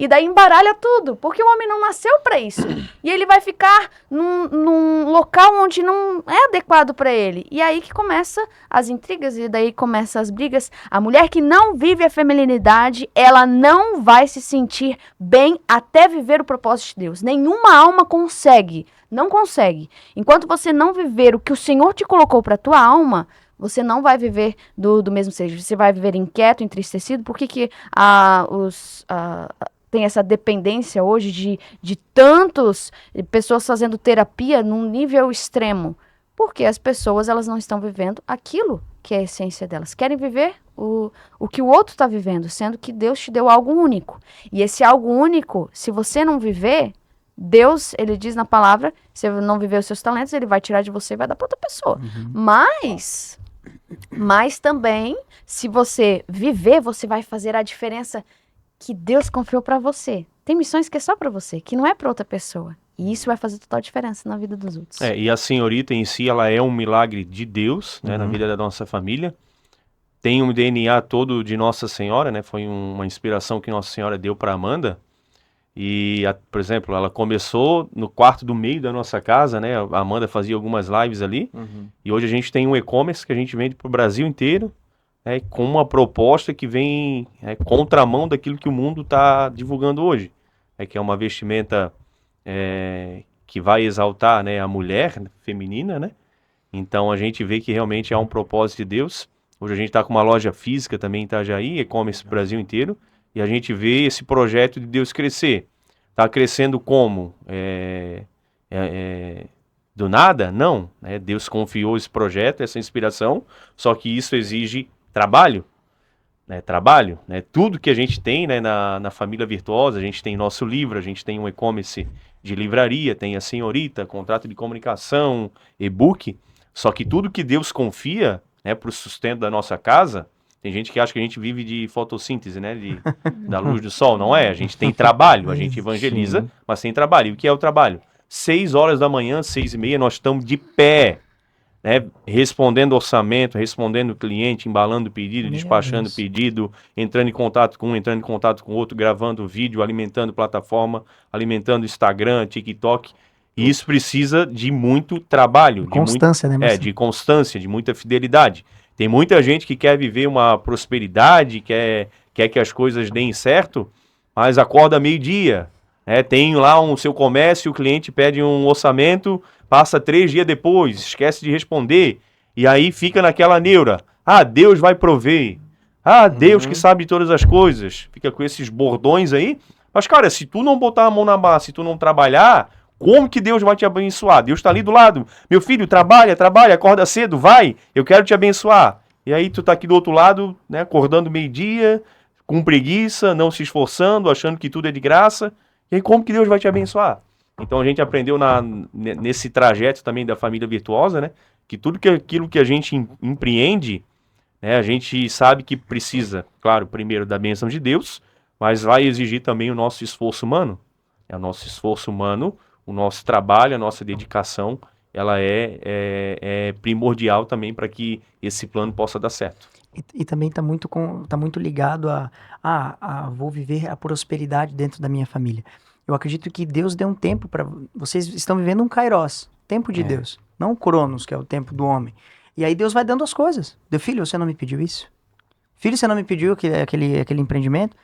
E daí embaralha tudo, porque o homem não nasceu para isso. E ele vai ficar num local onde não é adequado para ele. E aí que começa as intrigas, e daí começam as brigas. A mulher que não vive a feminilidade, ela não vai se sentir bem até viver o propósito de Deus. Nenhuma alma consegue, não consegue. Enquanto você não viver o que o Senhor te colocou para a tua alma, você não vai viver do mesmo seja. Você vai viver inquieto, entristecido. Por que tem essa dependência hoje de tantas pessoas fazendo terapia num nível extremo? Porque as pessoas, elas não estão vivendo aquilo que é a essência delas. Querem viver o que o outro está vivendo, sendo que Deus te deu algo único. E esse algo único, se você não viver, Deus, ele diz na palavra, se você não viver os seus talentos, ele vai tirar de você e vai dar para outra pessoa. Mas também, se você viver, você vai fazer a diferença que Deus confiou para você. Tem missões que é só para você, que não é para outra pessoa. E isso vai fazer total diferença na vida dos outros. E a senhorita em si, ela é um milagre de Deus, né, na vida da nossa família. Tem um DNA todo de Nossa Senhora, né? Foi uma inspiração que Nossa Senhora deu para Amanda. E, por exemplo, ela começou no quarto do meio da nossa casa, né? A Amanda fazia algumas lives ali. E hoje a gente tem um e-commerce que a gente vende para o Brasil inteiro, com uma proposta que vem contramão daquilo que o mundo está divulgando hoje, que é uma vestimenta que vai exaltar, né, a mulher feminina, né? Então a gente vê que realmente há um propósito de Deus. Hoje a gente está com uma loja física também em Itajaí, e-commerce pro Brasil inteiro, e a gente vê esse projeto de Deus crescer. Está crescendo como? Do nada? Não. Deus confiou esse projeto, essa inspiração, só que isso exige trabalho, tudo que a gente tem, né, na família virtuosa, a gente tem nosso livro, a gente tem um e-commerce de livraria, tem a senhorita, contrato de comunicação, e-book, só que tudo que Deus confia, né, para o sustento da nossa casa, tem gente que acha que a gente vive de fotossíntese, né, da luz do sol, não é? A gente tem trabalho, a gente evangeliza, mas tem trabalho. E o que é o trabalho? 6 horas da manhã, 6h30, nós estamos de pé, né, respondendo orçamento, respondendo cliente, embalando pedido, Meu despachando Deus. pedido, entrando em contato com um, entrando em contato com outro, gravando vídeo, alimentando plataforma, alimentando Instagram, TikTok. E isso precisa de muito trabalho, Constância, né, Marcelo? de constância, de muita fidelidade. Tem muita gente que quer viver uma prosperidade, quer que as coisas deem certo, mas acorda meio-dia, né? Tem lá o seu comércio, o cliente pede um orçamento, passa 3 dias depois, esquece de responder, e aí fica naquela neura. Ah, Deus vai prover. Ah, Deus que sabe de todas as coisas. Fica com esses bordões aí. Mas, cara, se tu não botar a mão na massa, se tu não trabalhar, como que Deus vai te abençoar? Deus tá ali do lado. Meu filho, trabalha, acorda cedo, vai. Eu quero te abençoar. E aí tu tá aqui do outro lado, né, acordando meio-dia, com preguiça, não se esforçando, achando que tudo é de graça. E aí como que Deus vai te abençoar? Então a gente aprendeu nesse trajeto também da família virtuosa, né, que tudo aquilo que a gente empreende, né, a gente sabe que precisa, claro, primeiro da bênção de Deus, mas vai exigir também o nosso esforço humano. É o nosso esforço humano, o nosso trabalho, a nossa dedicação, ela é primordial também para que esse plano possa dar certo. E também tá muito ligado a vou viver a prosperidade dentro da minha família. Eu acredito que Deus deu um tempo para vocês estão vivendo um kairos, tempo de Deus, não o cronos, que é o tempo do homem. E aí Deus vai dando as coisas. Meu filho, você não me pediu isso? Filho, você não me pediu aquele empreendimento?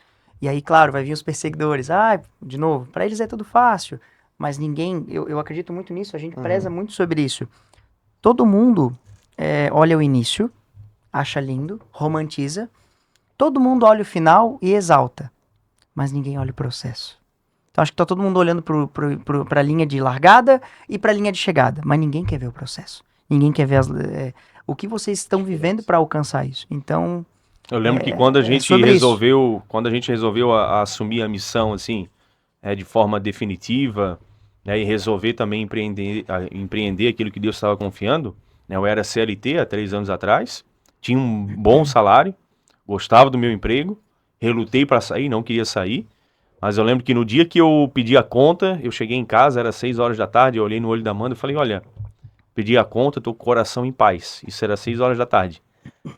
E aí, claro, vai vir os perseguidores. Ah, de novo, para eles é tudo fácil. Mas ninguém, eu acredito muito nisso, a gente preza muito sobre isso. Todo mundo olha o início, acha lindo, romantiza. Todo mundo olha o final e exalta. Mas ninguém olha o processo. Então acho que tá todo mundo olhando para a linha de largada e para a linha de chegada. Mas ninguém quer ver o processo. Ninguém quer ver o que vocês estão vivendo para alcançar isso. Então, eu lembro que quando a gente resolveu assumir a missão assim, de forma definitiva, né, e resolver também empreender aquilo que Deus estava confiando, né, eu era CLT há 3 anos atrás, tinha um bom salário, gostava do meu emprego, relutei para sair, não queria sair, mas eu lembro que no dia que eu pedi a conta, eu cheguei em casa, era 6 horas da tarde, eu olhei no olho da Amanda e falei, olha, pedi a conta, tô com o coração em paz. Isso era 6 horas da tarde.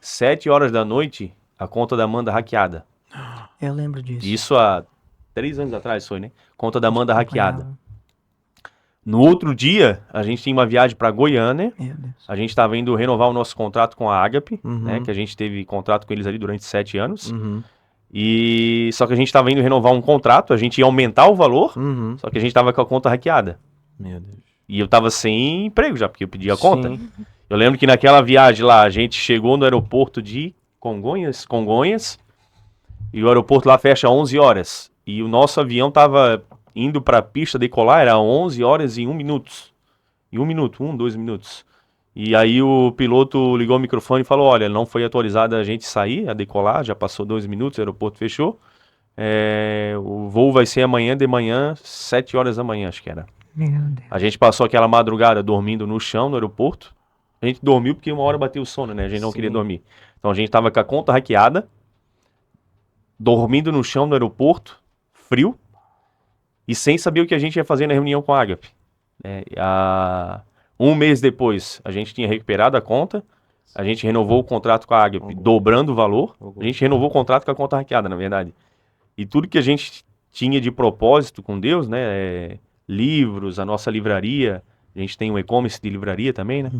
7 horas da noite, a conta da Amanda hackeada. eu lembro disso. Isso há 3 anos atrás foi, né? Conta da Amanda hackeada. No outro dia, a gente tinha uma viagem para Goiânia. Meu Deus. A gente estava indo renovar o nosso contrato com a Agape, né? Que a gente teve contrato com eles ali durante 7 anos. E só que a gente estava indo renovar um contrato, a gente ia aumentar o valor, só que a gente estava com a conta hackeada. Meu Deus. E eu tava sem emprego já, porque eu pedi a conta. Sim. Eu lembro que naquela viagem lá, a gente chegou no aeroporto de Congonhas, e o aeroporto lá fecha 11 horas. E o nosso avião tava indo pra pista decolar, era 11 horas e 1 minuto. E 2 minutos. E aí o piloto ligou o microfone e falou, olha, não foi autorizada a gente sair, a decolar, já passou 2 minutos, o aeroporto fechou. O voo vai ser amanhã de manhã, 7 horas da manhã, acho que era. Meu Deus. A gente passou aquela madrugada dormindo no chão, no aeroporto. A gente dormiu porque uma hora bateu o sono, né? A gente não queria dormir. Então a gente tava com a conta hackeada, dormindo no chão no aeroporto, frio, e sem saber o que a gente ia fazer na reunião com a Agape. Um mês depois, a gente tinha recuperado a conta, a gente renovou o contrato com a Agape, dobrando o valor. A gente renovou o contrato com a conta hackeada, na verdade. E tudo que a gente tinha de propósito com Deus, né? Livros, a nossa livraria, a gente tem um e-commerce de livraria também, né?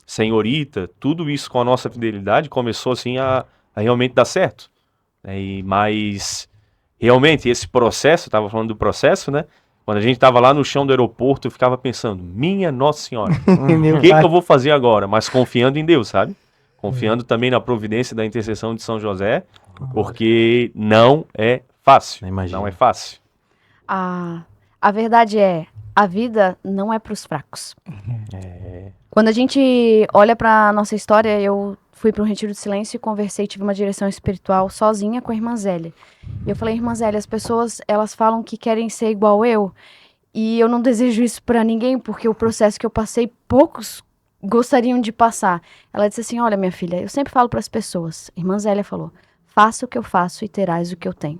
Senhorita, tudo isso com a nossa fidelidade começou assim a realmente dar certo. Mas realmente esse processo, estava falando do processo, né? Quando a gente estava lá no chão do aeroporto, eu ficava pensando, minha Nossa Senhora, o que eu vou fazer agora? Mas confiando em Deus, sabe? Confiando também na providência da intercessão de São José, porque não é fácil. Imagina. Não é fácil. A verdade é, a vida não é para os fracos. Quando a gente olha para nossa história, eu fui para um retiro de silêncio e conversei, tive uma direção espiritual sozinha com a irmã Zélia. E eu falei, irmã Zélia, as pessoas, elas falam que querem ser igual eu, e eu não desejo isso para ninguém, porque o processo que eu passei, poucos gostariam de passar. Ela disse assim, olha, minha filha, eu sempre falo para as pessoas, a irmã Zélia falou, faça o que eu faço e terás o que eu tenho.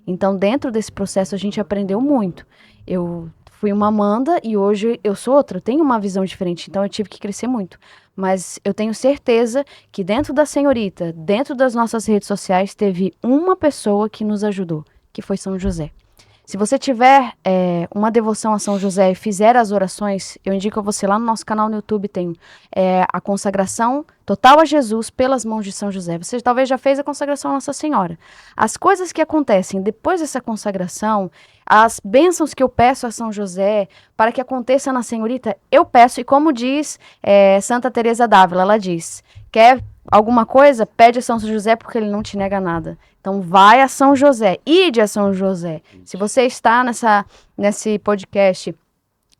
Então, dentro desse processo, a gente aprendeu muito. Eu fui uma Amanda e hoje eu sou outra, eu tenho uma visão diferente, então eu tive que crescer muito. mas eu tenho certeza que dentro da senhorita, dentro das nossas redes sociais, teve uma pessoa que nos ajudou, que foi São José. Se você tiver uma devoção a São José e fizer as orações, eu indico a você lá no nosso canal no YouTube, tem a consagração total a Jesus pelas mãos de São José. Você talvez já fez a consagração a Nossa Senhora. As coisas que acontecem depois dessa consagração, as bênçãos que eu peço a São José para que aconteça na senhorita, eu peço, e como diz Santa Teresa d'Ávila, ela diz, quer alguma coisa, pede a São José porque ele não te nega nada. Então vai a São José, ide a São José. Se você está nesse podcast,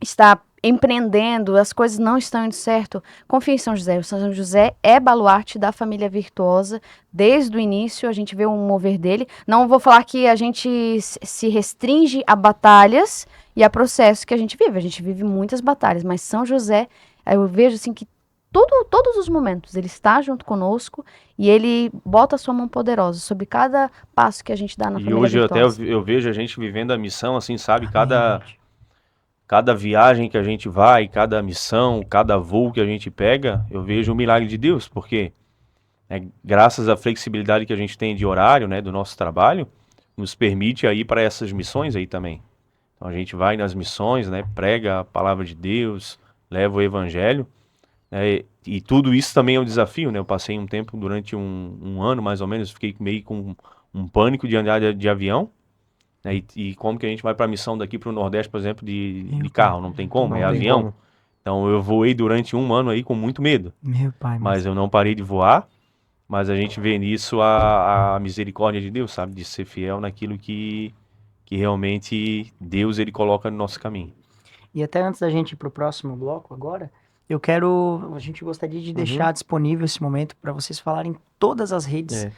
está empreendendo, as coisas não estão indo certo, confie em São José. O São José é baluarte da família virtuosa. Desde o início a gente vê um mover dele. Não vou falar que a gente se restringe a batalhas e a processos que a gente vive. A gente vive muitas batalhas, mas São José, eu vejo assim que todos os momentos, ele está junto conosco e ele bota a sua mão poderosa sobre cada passo que a gente dá na família E hoje virtuosa. eu vejo a gente vivendo a missão, assim, sabe? Cada viagem que a gente vai, cada missão, cada voo que a gente pega, eu vejo o milagre de Deus, porque graças à flexibilidade que a gente tem de horário, né, do nosso trabalho, nos permite ir para essas missões aí também. Então a gente vai nas missões, né, prega a palavra de Deus, leva o evangelho. E tudo isso também é um desafio, né? Eu passei um tempo, durante um ano mais ou menos, fiquei meio com um pânico de andar de avião, né? E como que a gente vai para a missão daqui para o Nordeste, por exemplo, de carro? Não tem como, Não é tem avião. como. Então eu voei durante um ano aí com muito medo, Meu pai, mas eu não parei de voar. Mas a gente vê nisso a misericórdia de Deus, sabe? De ser fiel naquilo que realmente Deus ele coloca no nosso caminho. E até antes da gente ir pro próximo bloco agora, a gente gostaria de Uhum. deixar disponível esse momento para vocês falarem em todas as redes, É.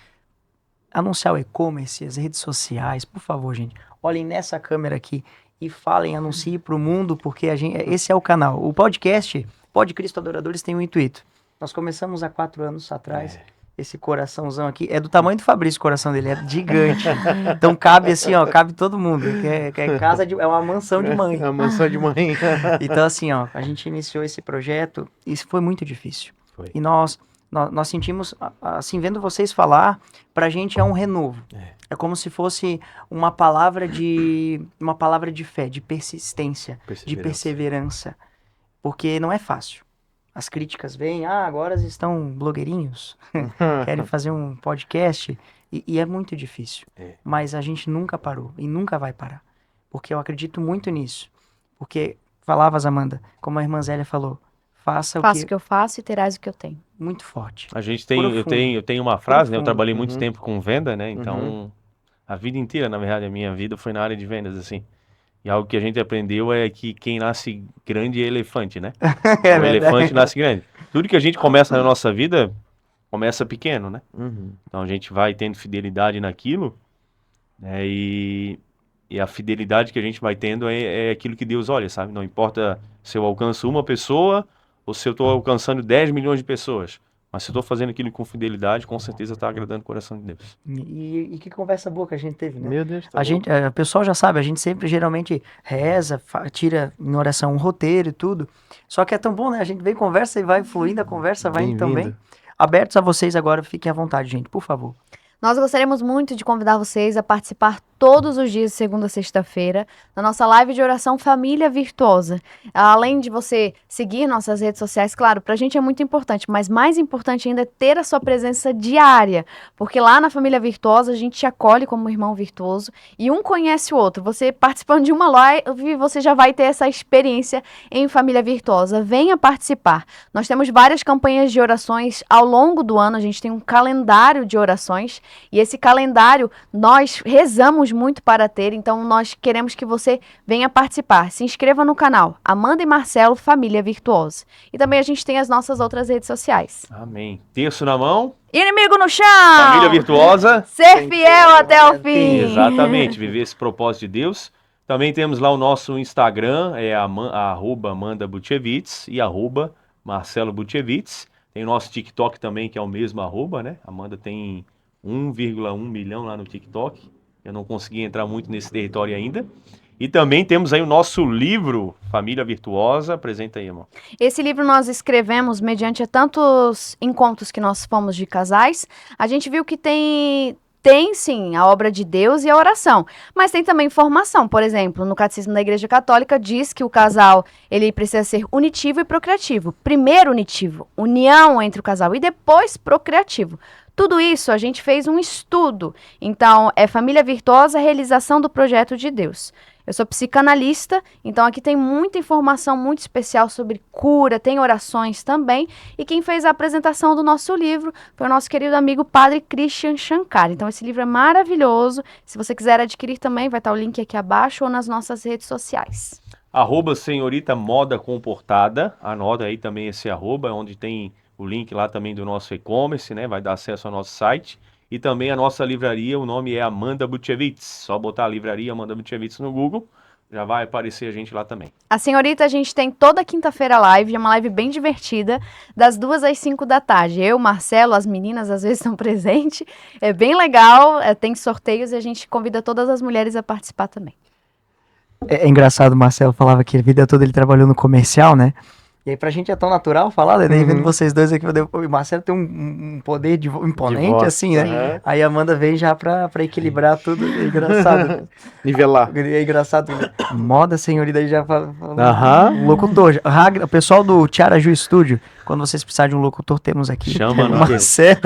anunciar o e-commerce, as redes sociais, por favor, gente. Olhem nessa câmera aqui e falem, anunciem pro mundo, porque esse é o canal. O podcast, Pod Cristo Adoradores, tem um intuito. Nós começamos há 4 anos atrás. Esse coraçãozão aqui é do tamanho do Fabrício, o coração dele é gigante. Então cabe assim, ó, cabe todo mundo. É uma mansão de mãe. É a mansão de mãe. Então assim, ó, a gente iniciou esse projeto e isso foi muito difícil. Foi. E nós sentimos, assim, vendo vocês falar, pra gente é um renovo. É como se fosse uma palavra de fé, de persistência, de perseverança. Porque não é fácil. As críticas vêm, agora estão blogueirinhos, querem fazer um podcast, e é muito difícil. Mas a gente nunca parou e nunca vai parar. Porque eu acredito muito nisso. Porque, falavas, Amanda, como a irmã Zélia falou, faça Faça o que eu faço e terás o que eu tenho. muito forte. A gente tem, eu Profundo. tenho uma frase, né? Eu Profundo. trabalhei muito Uhum. tempo com venda, né? Então, a vida inteira, na verdade, a minha vida foi na área de vendas, assim. E algo que a gente aprendeu é que quem nasce grande é elefante, né? O elefante nasce grande. Tudo que a gente começa na nossa vida, começa pequeno, né? Uhum. Então a gente vai tendo fidelidade naquilo, né? E a fidelidade que a gente vai tendo é aquilo que Deus olha, sabe? Não importa se eu alcanço uma pessoa ou se eu estou alcançando 10 milhões de pessoas. Mas se eu estou fazendo aquilo com fidelidade, com certeza está agradando o coração de Deus. E que conversa boa que a gente teve, né? Meu Deus, tá O pessoal já sabe, a gente sempre geralmente reza, tira em oração um roteiro e tudo. Só que é tão bom, né? A gente vem, conversa e vai fluindo, a conversa vai indo também. Bem-vindo. Abertos a vocês agora, fiquem à vontade, gente, por favor. Nós gostaríamos muito de convidar vocês a participar todos os dias, de segunda a sexta-feira, na nossa live de oração Família Virtuosa. Além de você seguir nossas redes sociais, claro, pra gente é muito importante, mas mais importante ainda é ter a sua presença diária, porque lá na Família Virtuosa a gente te acolhe como irmão virtuoso e um conhece o outro. Você participando de uma live, você já vai ter essa experiência em Família Virtuosa. Venha participar. Nós temos várias campanhas de orações ao longo do ano, a gente tem um calendário de orações e esse calendário nós rezamos muito para ter, então nós queremos que você venha participar. Se inscreva no canal Amanda e Marcelo Família Virtuosa. E também a gente tem as nossas outras redes sociais. Amém. Terço na mão, Inimigo no chão! família virtuosa. Ser fiel até o fim! Exatamente, viver esse propósito de Deus. Também temos lá o nosso Instagram, @Amanda Butchevitz e @Marcelo Butchevitz. Tem o nosso TikTok também, que é o mesmo @, né? Amanda tem 1,1 milhão lá no TikTok. Eu não consegui entrar muito nesse território ainda. E também temos aí o nosso livro, Família Virtuosa. Apresenta aí, irmão. Esse livro nós escrevemos mediante tantos encontros que nós fomos de casais. A gente viu que tem sim a obra de Deus e a oração, mas tem também formação. Por exemplo, no Catecismo da Igreja Católica diz que o casal ele precisa ser unitivo e procriativo. Primeiro unitivo, união entre o casal, e depois procriativo. Tudo isso a gente fez um estudo. Então, é Família Virtuosa, realização do projeto de Deus. Eu sou psicanalista, então aqui tem muita informação muito especial sobre cura, tem orações também. E quem fez a apresentação do nosso livro foi o nosso querido amigo Padre Christian Shankar. Então esse livro é maravilhoso. Se você quiser adquirir também, vai estar o link aqui abaixo ou nas nossas redes sociais. @senhorita moda comportada. Anota aí também esse arroba, onde tem o link lá também do nosso e-commerce, né? Vai dar acesso ao nosso site. E também a nossa livraria, o nome é Amanda Butchevitz. Só botar a livraria Amanda Butchevitz no Google, já vai aparecer a gente lá também. A senhorita, a gente tem toda quinta-feira live, é uma live bem divertida, das 2 às 5 da tarde. Eu, Marcelo, as meninas às vezes estão presentes, é bem legal, tem sorteios e a gente convida todas as mulheres a participar também. É engraçado, o Marcelo falava que a vida toda ele trabalhou no comercial, né? E aí pra gente é tão natural falar, né? Daí vendo vocês dois aqui, o Marcelo tem um poder imponente, voz, assim, né? Aí a Amanda vem já pra equilibrar tudo, é engraçado. Nivelar. É engraçado. Moda, senhorita, aí já fala. Aham. Locutor. O pessoal do Tiaraju Studio, quando vocês precisarem de um locutor, temos aqui. Chama, uma né? série.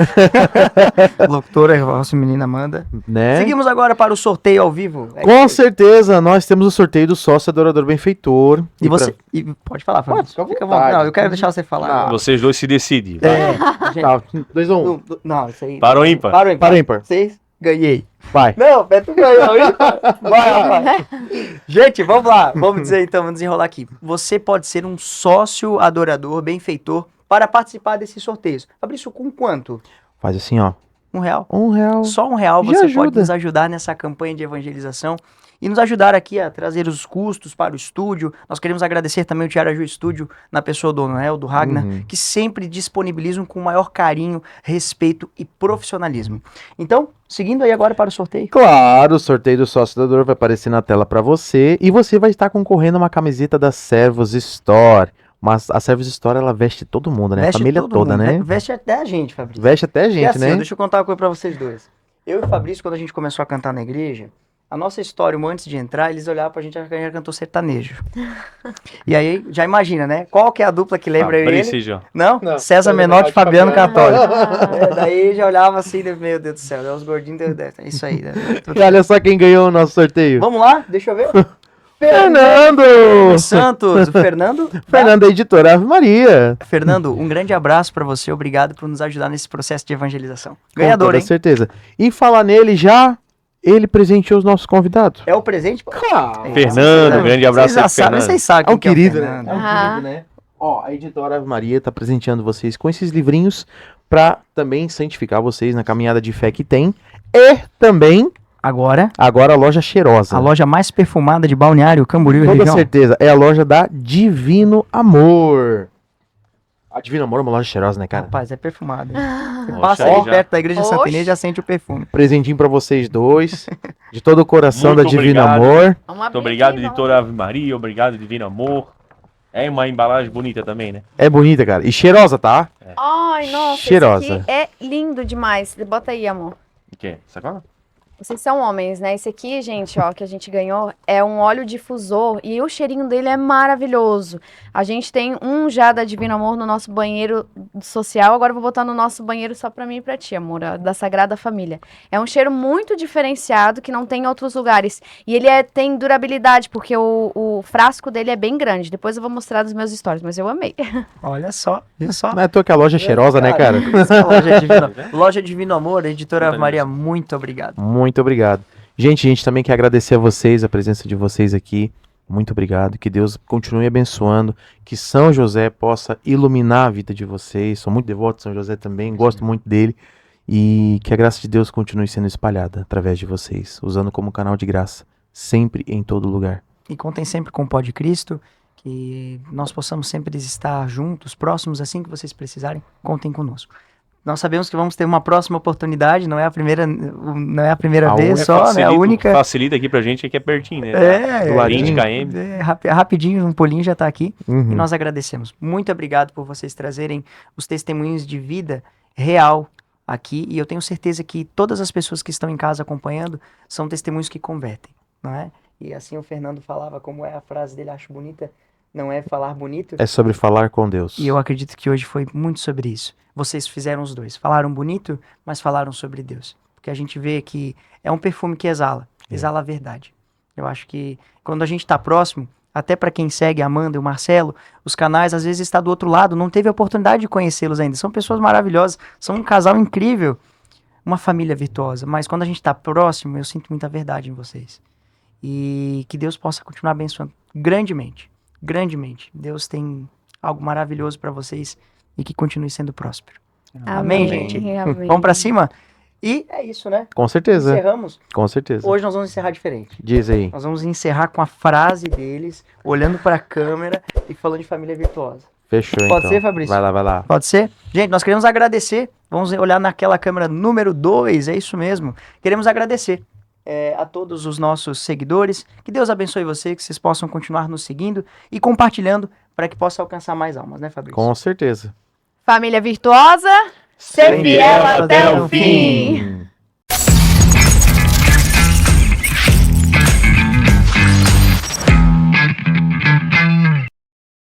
Locutora, a nossa menina Amanda. Né? Seguimos agora para o sorteio ao vivo. Com certeza, nós temos o sorteio do sócio adorador benfeitor. E você. Pode falar, Fábio. Fica à Fica à vontade. vontade. Não, eu quero deixar você falar. Ah. Vocês dois se decidem. Gente, Tá, 2 a 1. não, isso aí. Parou ímpar? Parou ímpar. Para ímpar. Vocês, ganhei. Vai. Não, Beto ganhou. Ímpar. Vai, rapaz. Gente, vamos lá. Vamos dizer então, vamos desenrolar aqui. Você pode ser um sócio adorador, benfeitor, para participar desses sorteios. Fabrício, com quanto? Faz assim, ó. R$1. R$1. Só R$1 Já você ajuda. pode nos ajudar nessa campanha de evangelização e nos ajudar aqui a trazer os custos para o estúdio. Nós queremos agradecer também o Tiaraju Studio, na pessoa do Noel, do Ragnar, que sempre disponibilizam com o maior carinho, respeito e profissionalismo. Então, seguindo aí agora para o sorteio. Claro, o sorteio do sócio adorador vai aparecer na tela para você e você vai estar concorrendo a uma camiseta da Servos Store. Mas a Servos Store, ela veste todo mundo, né? Veste a família todo toda, mundo, né? Veste até a gente, Fabrício. Veste até a E gente, assim, né? deixa eu contar uma coisa pra vocês dois. Eu e o Fabrício, quando a gente começou a cantar na igreja, a nossa história, antes de entrar, eles olhavam pra gente e achavam que a gente cantou sertanejo. E aí, já imagina, né? Qual que é a dupla que lembra eu e ele? Fabrício, Não? Não, César Menotti e Fabiano Católico. Católico. Daí já olhava assim, meu Deus do céu, os gordinhos, é isso aí. Né? E olha só quem ganhou o nosso sorteio. Vamos lá? Deixa eu ver. Fernando! Santos, o Fernando. Fernando, a editora Ave Maria. Fernando, um grande abraço pra você, obrigado por nos ajudar nesse processo de evangelização. Com Ganhador, toda hein? certeza. E falar nele já, ele presenteou os nossos convidados. É o presente? Claro. Fernando, grande abraço Vocês já aí, sabem, Fernando. vocês sabem É um quem que querido, o né? Fernando. É um Ah. querido, né? Ó, a editora Ave Maria tá presenteando vocês com esses livrinhos pra também santificar vocês na caminhada de fé que tem. E também, Agora, agora a loja cheirosa. a loja mais perfumada de Balneário Camboriú e Toda região. certeza, é a loja da Divino Amor. A Divino Amor é uma loja cheirosa, né, cara? Rapaz, é perfumada. Você Poxa, passa aí aí já. perto da igreja Santa Oxe. Inês e já sente o perfume. Presentinho pra vocês dois, de todo o coração Muito da Divino obrigado. Amor. Vamos Muito abrir obrigado, aqui, vamos editora Ave Maria. Obrigado, Divino Amor. É uma embalagem bonita também, né? É bonita, cara. E cheirosa, tá? Ai, nossa, Cheirosa. esse aqui é lindo demais. Bota aí, amor. O quê? Sacola? Vocês são homens, né? Esse aqui, gente, ó, que a gente ganhou, é um óleo difusor e o cheirinho dele é maravilhoso. A gente tem um já da Divino Amor no nosso banheiro social, agora eu vou botar no nosso banheiro só pra mim e pra ti, amor, da Sagrada Família. É um cheiro muito diferenciado que não tem em outros lugares. E ele tem durabilidade, porque o frasco dele é bem grande. Depois eu vou mostrar nos meus stories, mas eu amei. Olha só, viu só? Não é à toa que a loja é cheirosa, né, cara? Loja Divino Amor, editora Ave Maria, muito obrigado. Muito obrigado. Gente, a gente também quer agradecer a vocês, a presença de vocês aqui. Muito obrigado. Que Deus continue abençoando. Que São José possa iluminar a vida de vocês. Sou muito devoto de São José também, gosto muito dele. E que a graça de Deus continue sendo espalhada através de vocês, usando como canal de graça, sempre em todo lugar. E contem sempre com o Pó de Cristo, que nós possamos sempre estar juntos, próximos, assim que vocês precisarem, contem conosco. Nós sabemos que vamos ter uma próxima oportunidade, não é a primeira A vez única só, né? A única. Facilita aqui pra gente aqui é pertinho, né? É, do ladinho. 20 km. Rapidinho, um pulinho já tá aqui. Uhum. E nós agradecemos. Muito obrigado por vocês trazerem os testemunhos de vida real aqui. E eu tenho certeza que todas as pessoas que estão em casa acompanhando são testemunhos que convertem, não é? E assim o Fernando falava, como é a frase dele, acho bonita, não é falar bonito. É sobre falar com Deus. E eu acredito que hoje foi muito sobre isso. Vocês fizeram os dois. Falaram bonito, mas falaram sobre Deus. Porque a gente vê que é um perfume que exala a verdade. Eu acho que quando a gente está próximo, até para quem segue a Amanda e o Marcelo, os canais às vezes está do outro lado, não teve a oportunidade de conhecê-los ainda. São pessoas maravilhosas, são um casal incrível, uma família virtuosa. Mas quando a gente está próximo, eu sinto muita verdade em vocês. E que Deus possa continuar abençoando grandemente, grandemente. Deus tem algo maravilhoso para vocês e que continue sendo próspero. Amém, gente? Amém. Vamos para cima? E é isso, né? Com certeza. Encerramos. Com certeza. Hoje nós vamos encerrar diferente. Diz aí. Nós vamos encerrar com a frase deles, olhando para a câmera e falando de família virtuosa. Fechou, então. Pode ser, Fabrício? Vai lá, vai lá. Pode ser? Gente, nós queremos agradecer. Vamos olhar naquela câmera número 2, é isso mesmo. Queremos agradecer a todos os nossos seguidores. Que Deus abençoe você, que vocês possam continuar nos seguindo e compartilhando para que possa alcançar mais almas, né, Fabrício? Com certeza. Família virtuosa, ser Ser fiel até o fim.